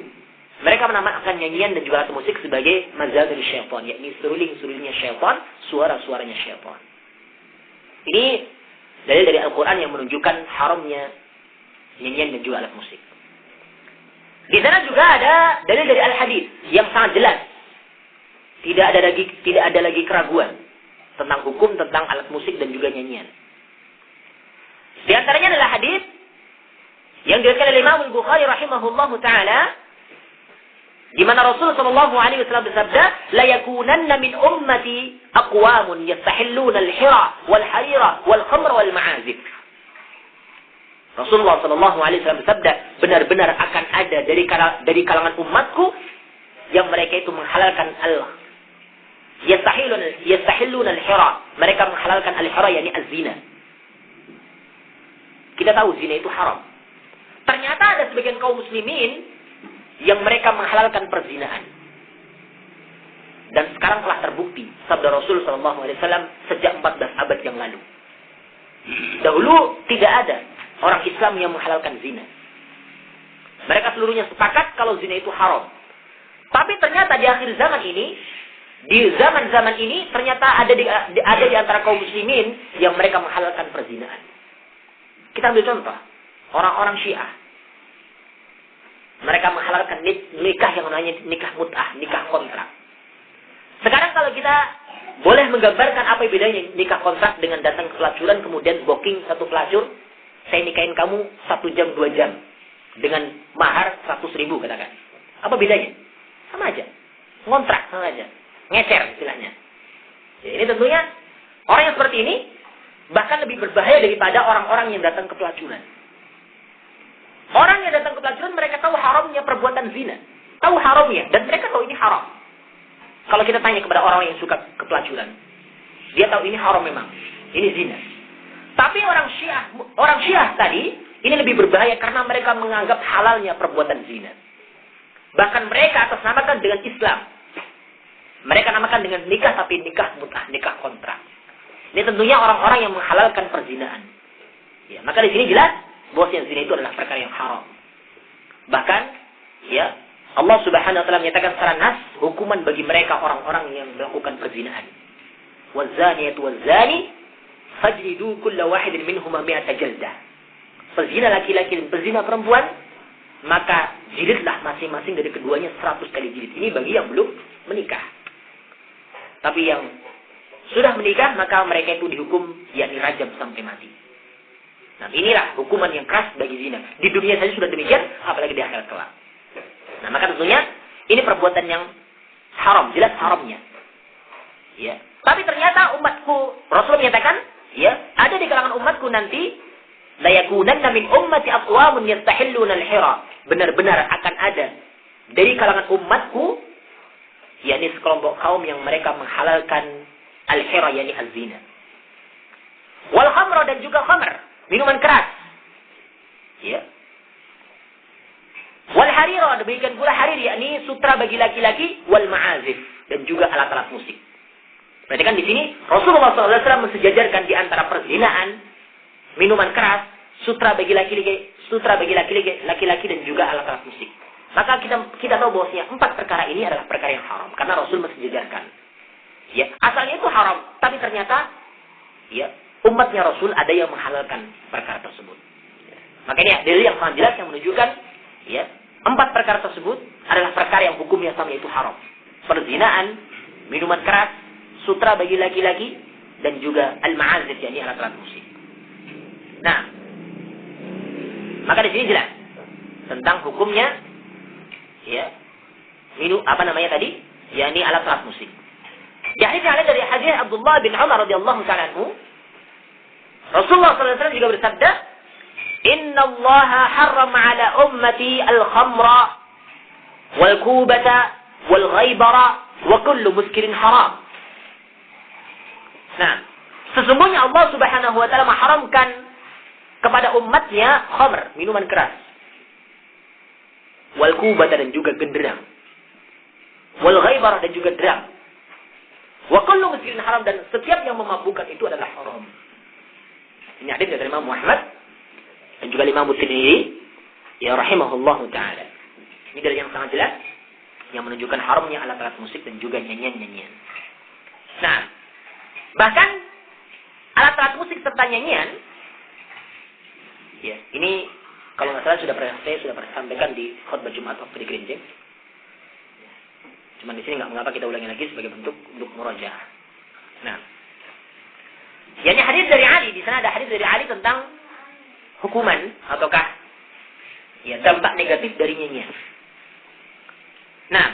S1: mereka menamakan nyanyian dan juga alat musik sebagai mazamir syaitan, yakni seruling-serulingnya syaitan, suara-suaranya syaitan. Ini dalil dari Al-Quran yang menunjukkan haramnya nyanyian dan juga alat musik. Di sana juga ada dalil dari Al-Hadis yang sangat jelas. Tidak ada lagi keraguan tentang hukum tentang alat musik dan juga nyanyian. Di antaranya adalah hadis yang diriwayatkan oleh Imam Al-Bukhari rahimahullahu taala, di mana Rasul sallallahu alaihi wasallam bersabda, "La yakunanna min ummati aqwamun yastahilluna al-hira wal harira wal khamra wal ma'azif." Rasulullah sallallahu alaihi wasallam bersabda, benar-benar akan ada dari kalangan umatku yang mereka itu menghalalkan yastahilluna al-hira. Mereka menghalalkan al-hira, yakni az-zina. Kita tahu zina itu haram. Ternyata ada sebagian kaum muslimin yang mereka menghalalkan perzinahan. Dan sekarang telah terbukti sabda Rasul sallallahu alaihi wasallam sejak 14 abad yang lalu. Dahulu tidak ada orang Islam yang menghalalkan zina. Mereka seluruhnya sepakat kalau zina itu haram. Tapi ternyata di akhir zaman ini, di zaman-zaman ini ternyata ada di antara kaum muslimin yang mereka menghalalkan perzinahan. Kita ambil contoh, orang-orang Syiah. Mereka menghalalkan nikah yang namanya nikah mut'ah, nikah kontrak. Sekarang kalau kita boleh menggambarkan apa bedanya nikah kontrak dengan datang ke pelacuran kemudian booking satu pelacur, saya nikahin kamu 1 jam 2 jam dengan mahar 100.000 katakan. Apa bedanya? Sama aja. Ngontrak sama aja. Ngecer istilahnya. Ya, ini tentunya orang yang seperti ini bahkan lebih berbahaya daripada orang-orang yang datang ke pelacuran. Orang yang datang ke pelacuran mereka tahu haramnya perbuatan zina. Tahu haramnya dan mereka tahu ini haram. Kalau kita tanya kepada orang yang suka ke pelacuran, dia tahu ini haram memang. Ini zina. Tapi orang Syiah tadi ini lebih berbahaya karena mereka menganggap halalnya perbuatan zina. Bahkan mereka atasnamakan dengan Islam. Mereka namakan dengan nikah tapi nikah mut'ah, nikah kontrak. Ini tentunya orang-orang yang menghalalkan perzinahan. Ya, maka di sini jelas bahwasanya zina itu adalah perkara yang haram. Bahkan ya Allah Subhanahu wa taala menyatakan secara nas hukuman bagi mereka orang-orang yang melakukan perzinahan. Waz-zaniyatu waz-zani fajlidu kulla wahidin minhuma mi'ata jaldah. Pezina laki-laki dan pezina perempuan, maka jilidlah masing-masing dari keduanya 100 kali jilid. Ini bagi yang belum menikah. Tapi yang sudah menikah, maka mereka itu dihukum yakni rajam sampai mati. Nah, inilah hukuman yang keras bagi zina. Di dunia saja sudah demikian, apalagi di akhirat kelak. Nah, maka tentunya ini perbuatan yang haram, jelas haramnya. Ya. Tapi ternyata umatku, Rasul menyatakan, ya, ada di kalangan umatku nanti la yakunanna min ummati aqwamun yastahilluna al-hira. Benar-benar akan ada dari kalangan umatku yakni sekelompok kaum yang mereka menghalalkan al-hira yakni az-zina. Wal khamra, dan juga khamr, minuman keras. Ya. Wal harira, demikian pula harir yakni sutra bagi laki-laki, wal ma'azif, dan juga alat-alat musik. Berarti kan di sini Rasulullah SAW mensejajarkan di antara perzinahan, minuman keras, sutra bagi laki-laki dan juga alat-alat musik. Maka kita tahu bahwasanya 4 perkara ini adalah perkara yang haram karena Rasul mensejajarkan. Ya, asalnya itu haram, tapi ternyata ya, umatnya Rasul ada yang menghalalkan perkara tersebut. Ya. Maka ini dalil yang sangat jelas yang menunjukkan ya, 4 perkara tersebut adalah perkara yang hukumnya sama, yaitu haram. Perzinahan, minuman keras, sutra bagi laki-laki, dan juga al-ma'azif, yakni alat-alat musik. Nah, maka di sini jelas tentang hukumnya ya, yakni alat-alat musik. Jadi dari hadis Abdullah bin Umar radhiyallahu ta'ala anhu, Rasulullah SAW juga bersabda, "Inna Allah harrama 'ala ummati al-khamra wal kubata wal ghaibara wa kullu muskirin haram." Nah, sesungguhnya Allah Subhanahu wa taala mengharamkan kepada umatnya khamr, minuman keras. Wal kubata, dan juga genderang. Wal ghaibarah, dan juga drum. Wa kullu muskirin haram, dan setiap yang memabukkan itu adalah haram. Ini hadis dari Imam Muhammad dan juga Imam Tirmidzi ya rahimahullahu taala. Ini dari yang sangat jelas yang menunjukkan haramnya alat-alat musik dan juga nyanyian-nyanyian. Nah, bahkan alat-alat musik serta nyanyian, ya, ini kalau nggak salah saya sudah pernah sampaikan di khutbah Jumat waktu di Gerinjing. Cuman di sini nggak mengapa kita ulangi lagi sebagai bentuk untuk murajaah. Nah, yakni hadis dari Ali, di sana ada hadis dari Ali tentang hukuman ataukah ya dampak negatif dari nyanyian. Nah,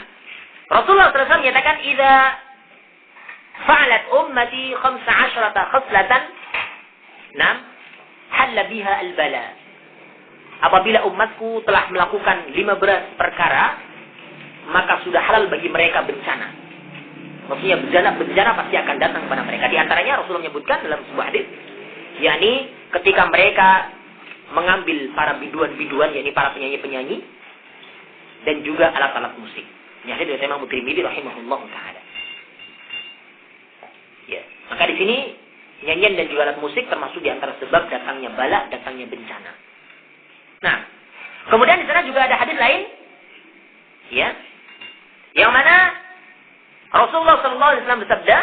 S1: Rasulullah SAW menyatakan, "Idza fa'alat ummati 15 khaslatan, nam halla biha al-bala." Apabila umatku telah melakukan 15 perkara, maka sudah halal bagi mereka bencana. Maksudnya bencana pasti akan datang kepada mereka. Di antaranya Rasulullah menyebutkan dalam sebuah hadis, yakni ketika mereka mengambil para biduan-biduan, yakni para penyanyi-penyanyi, dan juga alat-alat musik. Ini hadis dari Imam Tirmidzi rahimahullah taala. Ya, maka di sini nyanyian dan juga alat musik termasuk di antara sebab datangnya bala, datangnya bencana. Nah, kemudian di sana juga ada hadis lain, ya, yang mana Rasulullah SAW bersabda,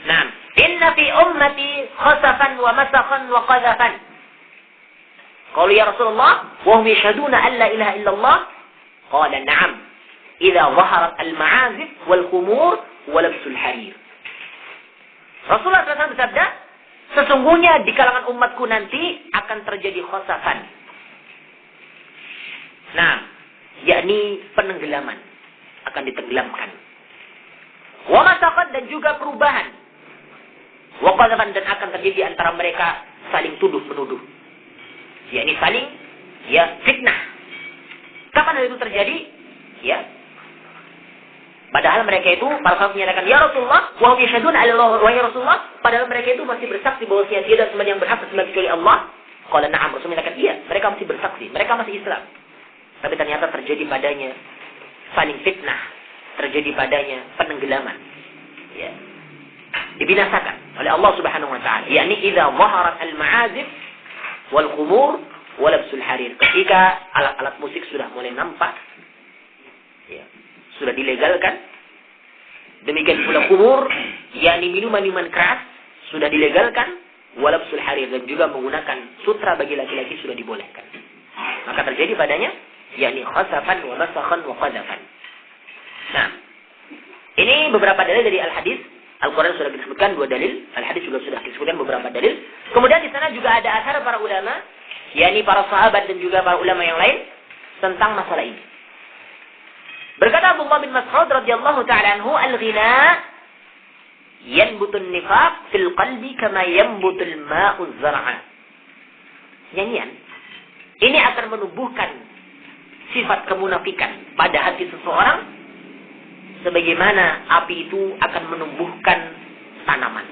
S1: "Nah, inna fi ummati khasafan wa masakhan wa qadhafan." Qalu ya Rasulullah, wa hum yashhaduna an la ilaha illallah? Qala na'am. Idza dhaharat al-ma'azif wal khumur wa labsul harir. Rasulullah SAW bersabda, sesungguhnya di kalangan umatku nanti akan terjadi khasafan. Nah, yakni penenggelaman, akan ditenggelamkan. Wa masakhan, dan juga perubahan. Wa qadhafan, dan akan terjadi antara mereka saling tuduh menuduh. Yakni saling fitnah. Kapan hal itu terjadi? Ya. Padahal mereka itu para sahabat menyatakan, "Ya Rasulullah, wa hum yashhaduna an la ilaha illallah." Ya Rasulullah, padahal mereka itu masih bersaksi bahwa tiada sembahan yang berhak disembah kecuali Allah. Qala na'am. Rasul menyatakan, "Iya, mereka masih bersaksi, mereka masih Islam." Tapi ternyata terjadi padanya saling fitnah, terjadi padanya penenggelaman. Ya. Dibinasakan oleh Allah Subhanahu wa taala. Yakni idza dhaharat al-ma'azif wal khumur wa labsul harir. Ketika alat-alat musik sudah mulai nampak, ya, sudah dilegalkan. Demikian pula khumur, yakni minuman-minuman keras sudah dilegalkan, wa labsul harir, dan juga menggunakan sutra bagi laki-laki sudah dibolehkan. Maka terjadi padanya yakni khasafan wa masakhan wa qadhafan. Nah, ini beberapa dalil dari al-hadis. Al-Quran sudah disebutkan 2 dalil, al-hadis juga sudah disebutkan beberapa dalil. Kemudian di sana juga ada asar para ulama, yakni para sahabat dan juga para ulama yang lain tentang masalah ini. Berkata Abdullah bin Mas'ud radhiyallahu ta'ala anhu, "Al-ghina yanbutun nifaq fil qalbi kama yanbutul ma'u zar'a." Nyanyian ini akan menumbuhkan sifat kemunafikan pada hati seseorang sebagaimana api itu akan menumbuhkan tanaman.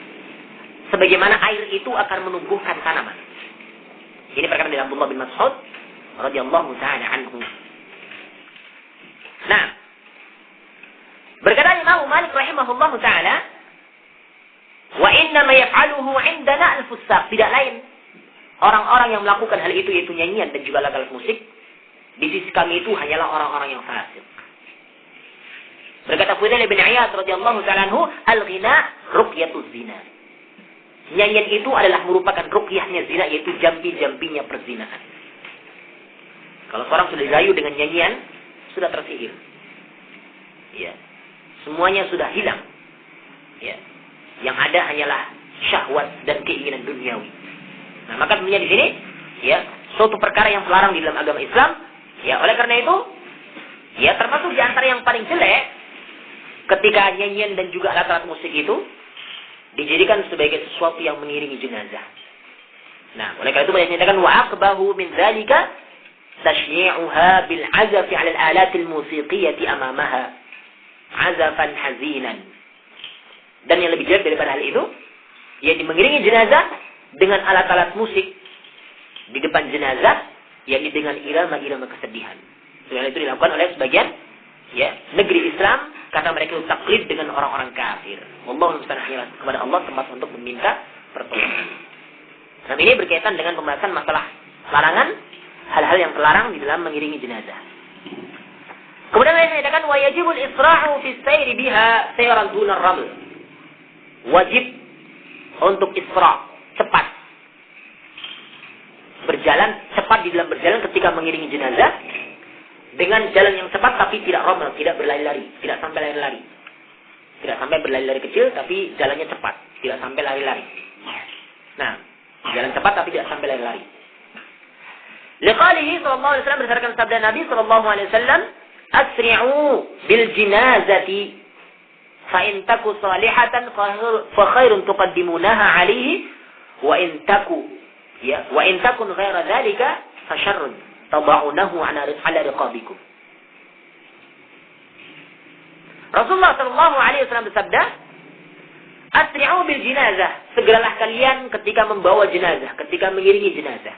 S1: Sebagaimana air itu akan menumbuhkan tanaman. Ini perkataan dari Abdullah bin Mas'ud radhiyallahu ta'ala anhu. Nah, berkata Imam Malik rahimahullahu ta'ala, "Wa inna ma yaf'aluhu 'indana al-fusaq." Tidak lain orang-orang yang melakukan hal itu, yaitu nyanyian dan juga alat-alat musik, di sisi kami itu hanyalah orang-orang yang fasik. Berkata Fudail bin Iyad radhiyallahu ta'ala anhu, "Al-ghina ruqyatuz zina." Nyanyian itu adalah merupakan ruqyahnya zina, yaitu jampi-jampinya perzinahan. Kalau seorang sudah dirayu dengan nyanyian, sudah tersihir. Ya. Semuanya sudah hilang. Ya. Yang ada hanyalah syahwat dan keinginan duniawi. Nah, maka tentunya di sini, ya, suatu perkara yang terlarang di dalam agama Islam. Ya, oleh karena itu, ya, termasuk di antara yang paling jelek ketika nyanyian dan juga alat-alat musik itu dijadikan sebagai sesuatu yang mengiringi jenazah. Nah, oleh karena itu banyak menyatakan wa aqbahu min dzalika tashyi'uha bil 'azafi 'ala al-alat al-musiqiyyati amamaha 'azafan hazinan.
S2: Dan yang lebih jelek daripada hal itu, yakni mengiringi jenazah dengan alat-alat musik di depan jenazah, yakni dengan irama-irama kesedihan. Soal itu dilakukan oleh sebagian negeri Islam, karena mereka itu taklid dengan orang-orang kafir. Wallahu musta'an, kepada Allah tempat untuk meminta pertolongan. Nah, ini berkaitan dengan pembahasan masalah larangan, hal-hal yang terlarang di dalam mengiringi jenazah. Kemudian saya katakan wajibul isra'u fi sayri biha sayran duna raml. Wajib untuk isra', cepat. Berjalan cepat di dalam berjalan ketika mengiringi jenazah dengan jalan yang cepat tapi tidak raml, tidak berlari-lari, tidak sampai lari-lari. Tidak sampai berlari-lari kecil tapi jalannya cepat, tidak sampai lari-lari. Nah, jalan cepat tapi tidak sampai lari-lari. Liqalihi sallallahu alaihi wasallam, berdasarkan sabda Nabi sallallahu alaihi wasallam, asri'u bil jinazati fa in taku salihatan fa khairun tuqaddimunaha alaihi wa in takun ghaira dhalika fa syarrun tad'unahu ala riqabikum. Rasulullah sallallahu alaihi wasallam bersabda, asri'u bil jinazah, segeralah kalian ketika membawa jenazah, ketika mengiringi jenazah.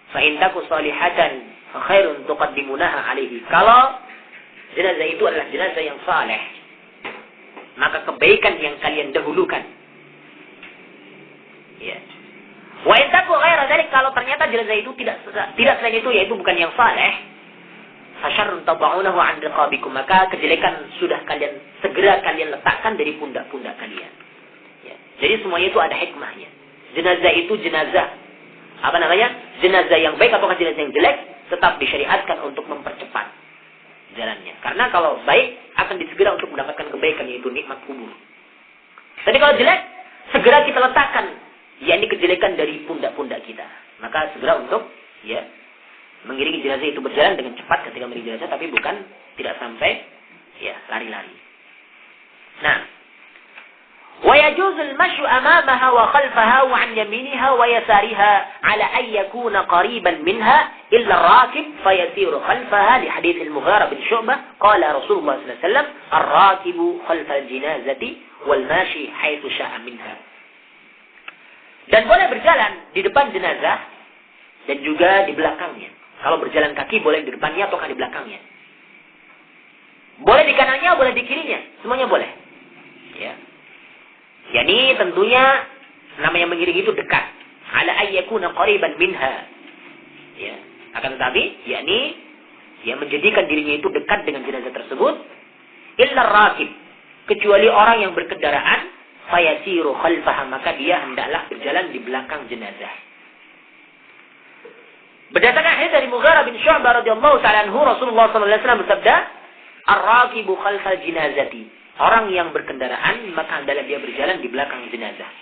S2: Fa in taku salihatan fa khairun tuqaddimunaha alaihi. Kalau jenazah itu adalah jenazah yang saleh, maka kebaikan yang kalian dahulukan. Ya. Wa in taku ghaira dzalik, kalau ternyata jenazah itu tidak selain itu, yaitu bukan yang saleh, fa syarrun tad'unahu an riqabikum, maka kejelekan sudah segera kalian letakkan dari pundak-pundak kalian. Ya. Jadi semuanya itu ada hikmahnya. Jenazah itu jenazah jenazah yang baik ataukah jenazah yang jelek, tetap disyariatkan untuk mempercepat jalannya. Karena kalau baik akan disegera untuk mendapatkan kebaikan, yaitu nikmat kubur. Tapi kalau jelek, segera kita letakkan, yakni kejelekan dari pundak-pundak kita. Maka segera untuk mengiringi jenazah itu berjalan dengan cepat ketika mengiringi jenazah, tapi bukan tidak sampai lari-lari. Nah, ويجوز المشي أمامها وخلفها وعن يمينها ويسارها على أن يكون قريبا منها إلا الراكب فيسير خلفها لحديث المغيرة بن شعبة قال رسول الله صلى الله عليه وسلم الراكب خلف الجنازة والماشي حيث شاء منها. Dan boleh berjalan di depan jenazah dan juga di belakangnya. Kalau berjalan kaki boleh di depannya atau di belakangnya. Boleh di kanannya, boleh di kirinya, semuanya boleh. Ya. Yani tentunya namanya mengiringi itu dekat. Ala ayyakuna qariban minha. Ya, akan tetapi yakni menjadikan dirinya itu dekat dengan jenazah tersebut. Illa rakib, kecuali orang yang berkendaraan, fayasiru khalfaha, maka dia hendaklah berjalan di belakang jenazah. Berdasarkan hadis dari Mughirah bin Syu'bah radhiyallahu ta'ala anhu, Rasulullah sallallahu alaihi wasallam bersabda, "Ar-rakibu khalfal jinazati." Orang yang berkendaraan, maka hendaklah dia berjalan di belakang jenazah.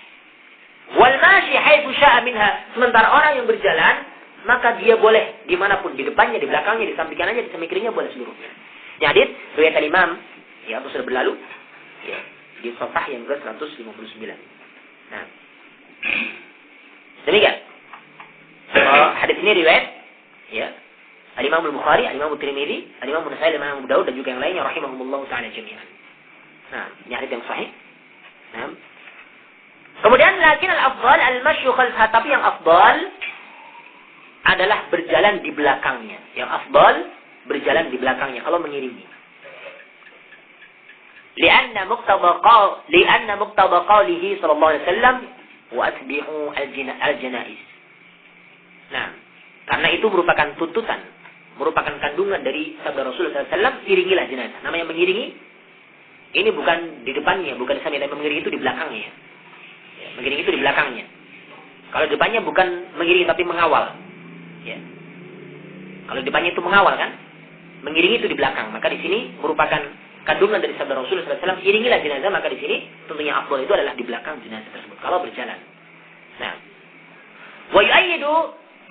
S2: Wal mashi haitsu syaa minha. Sementara orang yang berjalan, maka dia boleh dimanapun, di depannya, di belakangnya, di samping kanannya, di samping kirinya, boleh seluruhnya. Ini hadis riwayat Imam, itu sudah berlalu, di Sahih yang ke-159. Nah, demikian. Hadis ini riwayat, Al-Imam Al-Bukhari, Al-Imam At-Tirmidzi, Al-Imam An-Nasai, Al-Imam Abu Dawud dan juga yang lainnya, rahimahumullah ta'ala jami'an. Nah, ini hadis yang sahih. Nah. Kemudian lakin al-afdal al-mashyu khalfha, tapi yang afdal adalah berjalan di belakangnya. Yang afdal berjalan di belakangnya kalau mengiringi. Lianna muqtada qawlihi sallallahu alaihi wasallam wa atbi'u al-janaiz. Nah, karena itu merupakan tuntutan, merupakan kandungan dari sabda Rasulullah SAW, iringilah jenazah. Namanya mengiringi, ini bukan di depannya, bukan di samping, tapi mengiringi itu di belakangnya. Mengiringi itu di belakangnya. Kalau di depannya bukan mengiringi tapi mengawal. Kalau di depannya itu mengawal kan, mengiringi itu di belakang. Maka di sini merupakan kandungan dari sabda Rasulullah SAW, iringilah jenazah. Maka di sini tentunya afdal itu adalah di belakang jenazah tersebut kalau berjalan. Nah, wa yu'ayyidu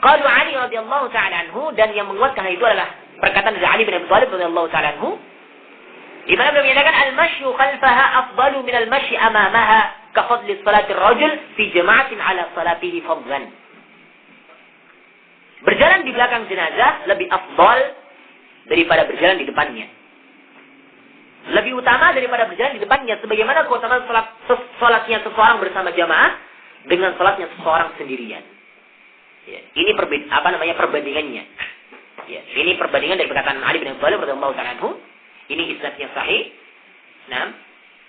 S2: qalu Ali radhiyallahu ta'ala anhu, dan yang menguatkan itu adalah perkataan dari Ali bin Abi Thalib radhiyallahu ta'ala anhu, di mana beliau menyatakan al-mashyu khalfaha afdalu min al-mashyi amamaha ka fadli salati ar-rajul fi jama'atin ala salatihi fadlan. Berjalan di belakang jenazah lebih afdal daripada berjalan di depannya. lebih utama daripada berjalan di depannya. Sebagaimana keutamaan salatnya seseorang bersama jamaah dengan salatnya seseorang sendirian. Ya, ini perbandingannya. Ya, ini perbandingan dari perkataan Ali bin Abi Thalib radhiyallahu ta'ala anhu. Ini isnadnya sahih. Nah,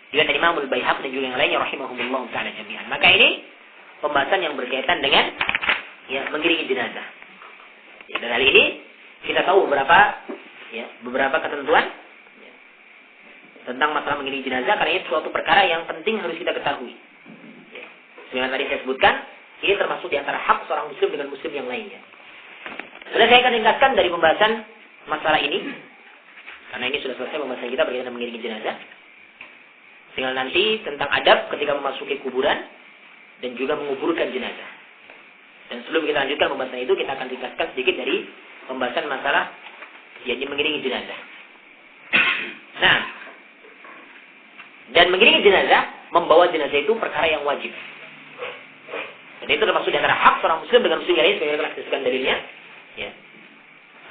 S2: juga dari Imam Al-Baihaqi dan juga yang lainnya rahimahumullah ta'ala jami'an. Maka ini pembahasan yang berkaitan dengan mengiringi jenazah. Ya, dan hal ini kita tahu beberapa ketentuan tentang masalah mengiringi jenazah, karena itu suatu perkara yang penting harus kita ketahui. Ya. Sebenarnya tadi saya sebutkan, ini termasuk di antara hak seorang muslim dengan muslim yang lainnya. Sudah saya akan ringkaskan dari pembahasan masalah ini, karena ini sudah selesai pembahasan kita berkaitan dengan mengiringi jenazah. Tinggal nanti tentang adab ketika memasuki kuburan dan juga menguburkan jenazah. Dan sebelum kita lanjutkan pembahasan itu, kita akan ringkaskan sedikit dari pembahasan masalah mengiringi jenazah. Nah, dan mengiringi jenazah, membawa jenazah itu perkara yang wajib. Dan itu termasuk di antara hak seorang muslim dengan muslim lain, sebagai telah disebutkan dalilnya. Ya.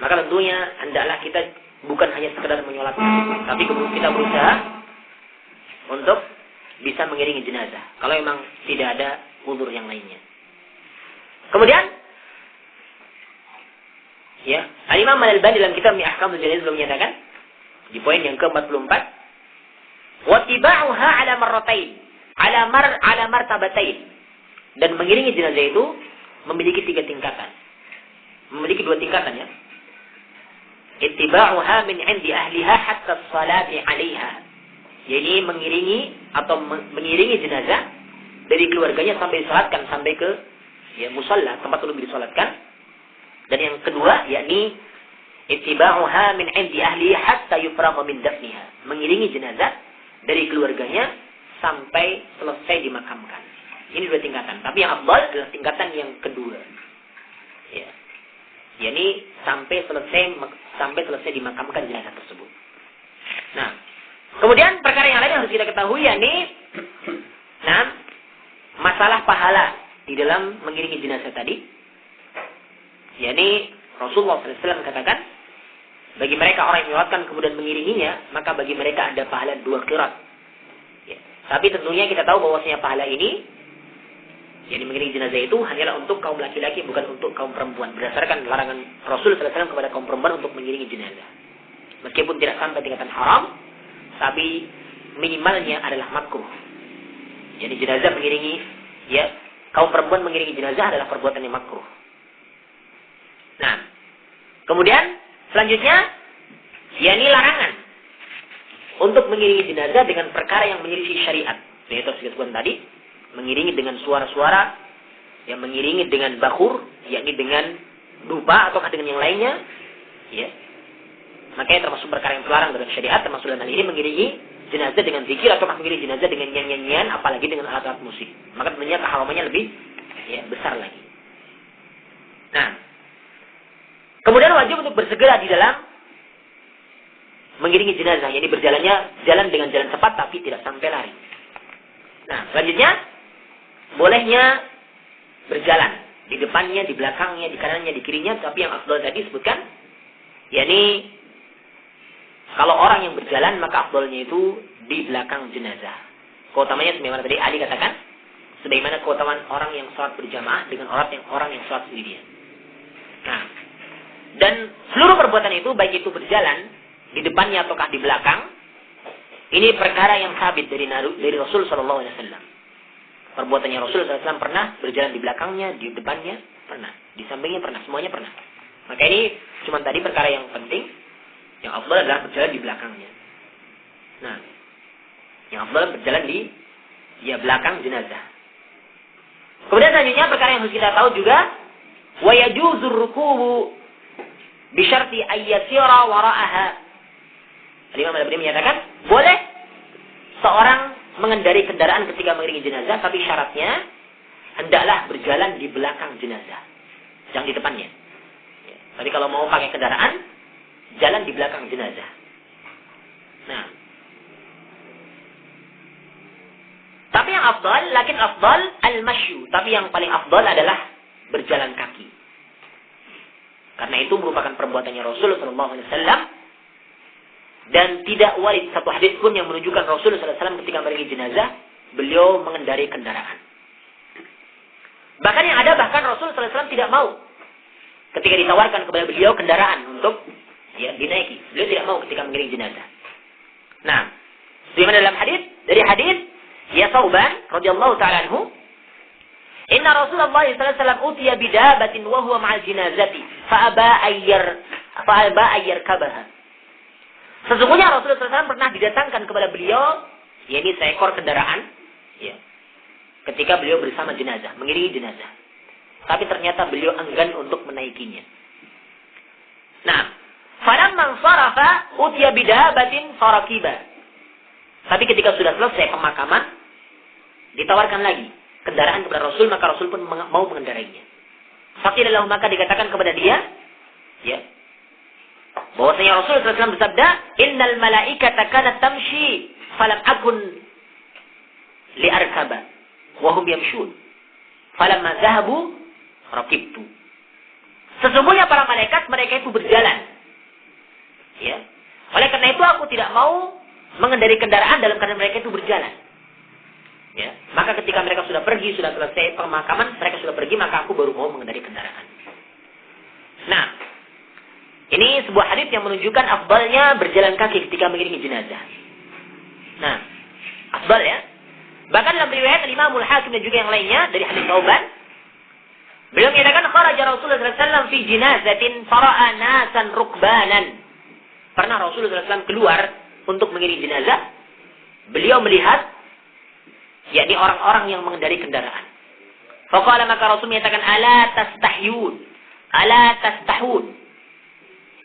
S2: Maka tentunya hendaklah kita bukan hanya sekedar menyolatkan, tapi kita berusaha untuk bisa mengiringi jenazah. Kalau memang tidak ada uzur yang lainnya. Kemudian, Al-Imam Al-Albani dalam kitab Ahkamul Janaiz belum menyatakan di poin yang ke-44, wattiba'uha ala marratain, ala martabatain. Dan mengiringi jenazah itu memiliki 3 tingkatan. Memiliki 2 tingkatan ya. Ittiba'uha min 'indi ahliha hatta as-salati 'alaiha. Jadi mengiringi jenazah dari keluarganya sampai disalatkan, sampai ke musalla, tempat untuk disalatkan. Dan yang kedua yakni ittiba'uha min 'indi ahliha hatta yufragha min dafniha. Mengiringi jenazah dari keluarganya sampai selesai dimakamkan. Ini 2 tingkatan. Tapi yang afdal adalah tingkatan yang kedua. Ya. Yani sampai selesai dimakamkan jenazah tersebut. Nah, kemudian perkara yang lain yang harus kita ketahui yakni masalah pahala di dalam mengiringi jenazah tadi. Yani Rasulullah SAW katakan, bagi mereka orang yang menyolatkan kemudian mengiringinya, maka bagi mereka ada pahala 2 qirat. Ya. Tapi tentunya kita tahu bahwasanya pahala ini, jadi mengiringi jenazah itu hanyalah untuk kaum laki-laki, bukan untuk kaum perempuan. Berdasarkan larangan Rasul SAW kepada kaum perempuan untuk mengiringi jenazah. Meskipun tidak sampai tingkatan haram, tapi minimalnya adalah makruh. Jadi jenazah mengiringi, kaum perempuan mengiringi jenazah adalah perbuatan yang makruh. Nah, kemudian selanjutnya, yakni larangan untuk mengiringi jenazah dengan perkara yang menyelisih syariat. Yaitu disebutkan tadi, mengiringi dengan suara-suara, mengiringi dengan bakhur, yakni dengan dupa ataukah dengan yang lainnya, makanya termasuk perkara yang terlarang dalam syariat, termasuk dalam hal ini mengiringi jenazah dengan zikir ataukah mengiringi jenazah dengan nyanyian, apalagi dengan alat-alat musik. Maka tentunya keharamannya lebih besar lagi. Nah, kemudian wajib untuk bersegera di dalam mengiringi jenazah, yakni jalan dengan jalan cepat tapi tidak sampai lari. Nah, selanjutnya bolehnya berjalan di depannya, di belakangnya, di kanannya, di kirinya, tapi yang afdal tadi disebutkan, yakni kalau orang yang berjalan maka afdalnya itu di belakang jenazah. Keutamanya sebagaimana tadi Ali katakan, sebagaimana keutamaan orang yang sholat berjamaah dengan orang yang sholat sendirian. Nah, dan seluruh perbuatan itu, baik itu berjalan di depannya ataukah di belakang, ini perkara yang sabit dari Rasul Sallallahu Alaihi Wasallam. Perbuatannya Rasul SAW pernah, berjalan di belakangnya, di depannya pernah, di sampingnya pernah, semuanya pernah. Maka ini cuma tadi perkara yang penting, yang afdal adalah berjalan di belakangnya. Nah, yang afdal berjalan di belakang jenazah. Kemudian selanjutnya perkara yang harus kita tahu juga, wa yajuzur rukubu bi syarti ayyasira wara'aha. Imam Al-Albani menyatakan boleh seorang mengendari kendaraan ketika mengiringi jenazah, tapi syaratnya hendaklah berjalan di belakang jenazah, jangan di depannya. Tapi kalau mau pakai kendaraan, jalan di belakang jenazah. Nah, tapi yang afdal, al-mashyu, tapi yang paling afdal adalah berjalan kaki. Karena itu merupakan perbuatannya Rasul sallallahu alaihi wasallam Dan tidak warid satu hadis pun yang menunjukkan Rasulullah SAW ketika mengiringi jenazah, beliau mengendarai kendaraan. Bahkan yang ada, Rasulullah SAW tidak mau ketika ditawarkan kepada beliau kendaraan untuk dinaiki. Beliau tidak mau ketika mengiringi jenazah. Nah, sebagaimana dalam dari hadis Sauban radhiyallahu ta'ala anhu, inna Rasulullah sallallahu alaihi wasallam utiya bidabatin wa huwa ma'al jinazati fa aba ayyarkabaha. Sesungguhnya Rasulullah SAW pernah didatangkan kepada beliau, yakni seekor kendaraan, ketika beliau bersama jenazah, mengiringi jenazah. Tapi ternyata beliau enggan untuk menaikinya. Nah, falamman sarafa utiya bidabatin farakiba. Tapi ketika sudah selesai pemakaman, ditawarkan lagi kendaraan kepada Rasul, maka Rasul pun mau mengendarainya. Faqilallahu, maka dikatakan kepada dia, bahwasanya Rasul SAW bersabda, innal malaikata kanat tamshi falam akun li'arkaba wa hum yamshun falamma zahabu raqibtu. Sesungguhnya para malaikat, mereka itu berjalan. Oleh karena itu aku tidak mau mengendarai kendaraan dalam keadaan mereka itu berjalan. Maka ketika mereka sudah pergi, sudah selesai pemakaman, mereka sudah pergi, maka aku baru mau mengendarai kendaraan. Nah, ini sebuah hadis yang menunjukkan afdalnya berjalan kaki ketika mengiringi jenazah. Nah, afdal ya. Bahkan dalam riwayat Imam Al-Hakim dan juga yang lainnya dari hadis Sauban, beliau menyatakan kharaja Rasulullah SAW fi jinazatin fara'a nasan rukbanan. Pernah Rasulullah SAW keluar untuk mengiringi jenazah, beliau melihat yakni orang-orang yang mengendarai kendaraan. Faqala, maka Rasul menyatakan, ala tastahun.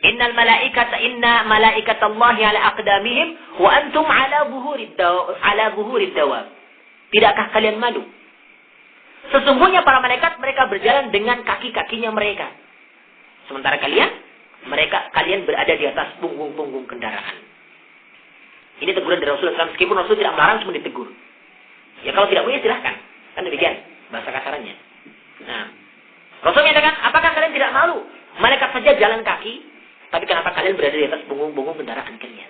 S2: Inna malaikatallahi ala aqdamihim wa antum ala buhurid dawab. Tidakkah kalian malu? Sesungguhnya para malaikat, mereka berjalan dengan kaki-kakinya mereka. Sementara kalian berada di atas punggung-punggung kendaraan. Ini teguran dari Rasulullah SAW. Meskipun Rasul tidak melarang, cuma ditegur. Ya kalau tidak punya silahkan. Kan demikian bahasa kasarannya. Nah, Rasul menyatakan, apakah kalian tidak malu? Malaikat saja jalan kaki, tapi kenapa kalian berada di atas punggung-punggung kendaraan kalian?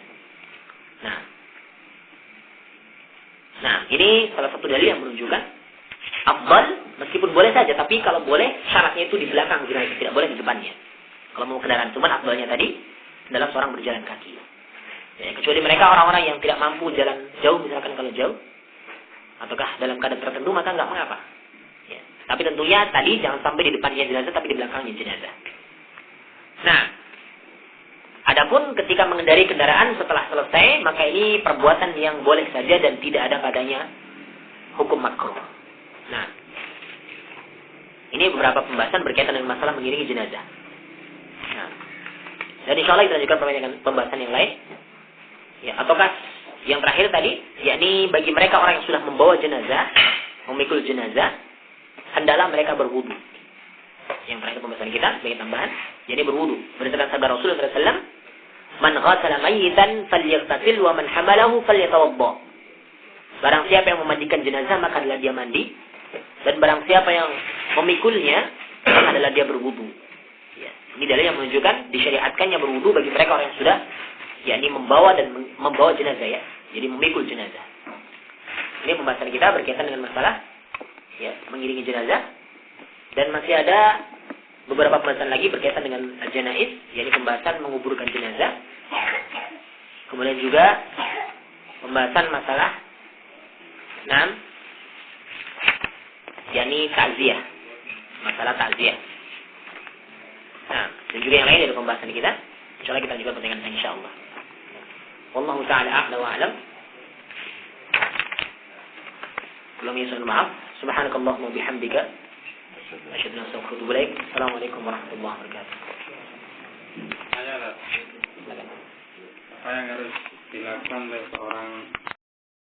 S2: Nah, ini salah satu dalil yang menunjukkan afdal, meskipun boleh saja, tapi kalau boleh syaratnya itu di belakang jenazah, tidak boleh di depannya. Kalau mau kendaraan, cuman afdalnya tadi adalah seorang berjalan kaki. Kecuali mereka orang-orang yang tidak mampu jalan jauh, misalkan kalau jauh, ataukah dalam keadaan tertentu, maka nggak mengapa. Tapi tentunya tadi jangan sampai di depannya jenazah, tapi di belakangnya jenazah. Nah, adapun ketika mengendarai kendaraan setelah selesai, maka ini perbuatan yang boleh saja dan tidak ada padanya hukum makruh. Nah, ini beberapa pembahasan berkaitan dengan masalah mengiringi jenazah. Nah, dan insya Allah kita lanjutkan pembahasan yang lain. Ataukah yang terakhir tadi, yakni bagi mereka orang yang sudah membawa jenazah, memikul jenazah, hendaklah mereka berwudu. Yang terakhir pembahasan kita sebagai tambahan, jadi berwudu. Berdasarkan sabda Rasulullah SAW, man ghassala mayyitan falyaghtasil wa man hamalahu falyatawadda. Barang siapa yang memandikan jenazah, maka adalah dia mandi, dan barang siapa yang memikulnya, maka adalah dia berwudu. Ini dalil yang menunjukkan disyariatkannya berwudu bagi mereka orang yang sudah yakni membawa jenazah, jadi memikul jenazah. Ini pembahasan kita berkaitan dengan masalah mengiringi jenazah, dan masih ada beberapa pembahasan lagi berkaitan dengan janaiz, yakni pembahasan menguburkan jenazah. Kemudian juga pembahasan masalah yakni takziah, masalah takziah. Nah, dan juga yang lain dari pembahasan kita. Insyaallah kita juga perhatikan insyaallah. Wallahu ta'ala a'la wa a'lam. Belum yasun, maaf. Subhanakallahumma bihamdika asyhadu an la ilaha illa anta astaghfiruka wa atubu ilaik. Assalamualaikum warahmatullahi wabarakatuh.
S3: Apa yang harus dilakukan oleh seorang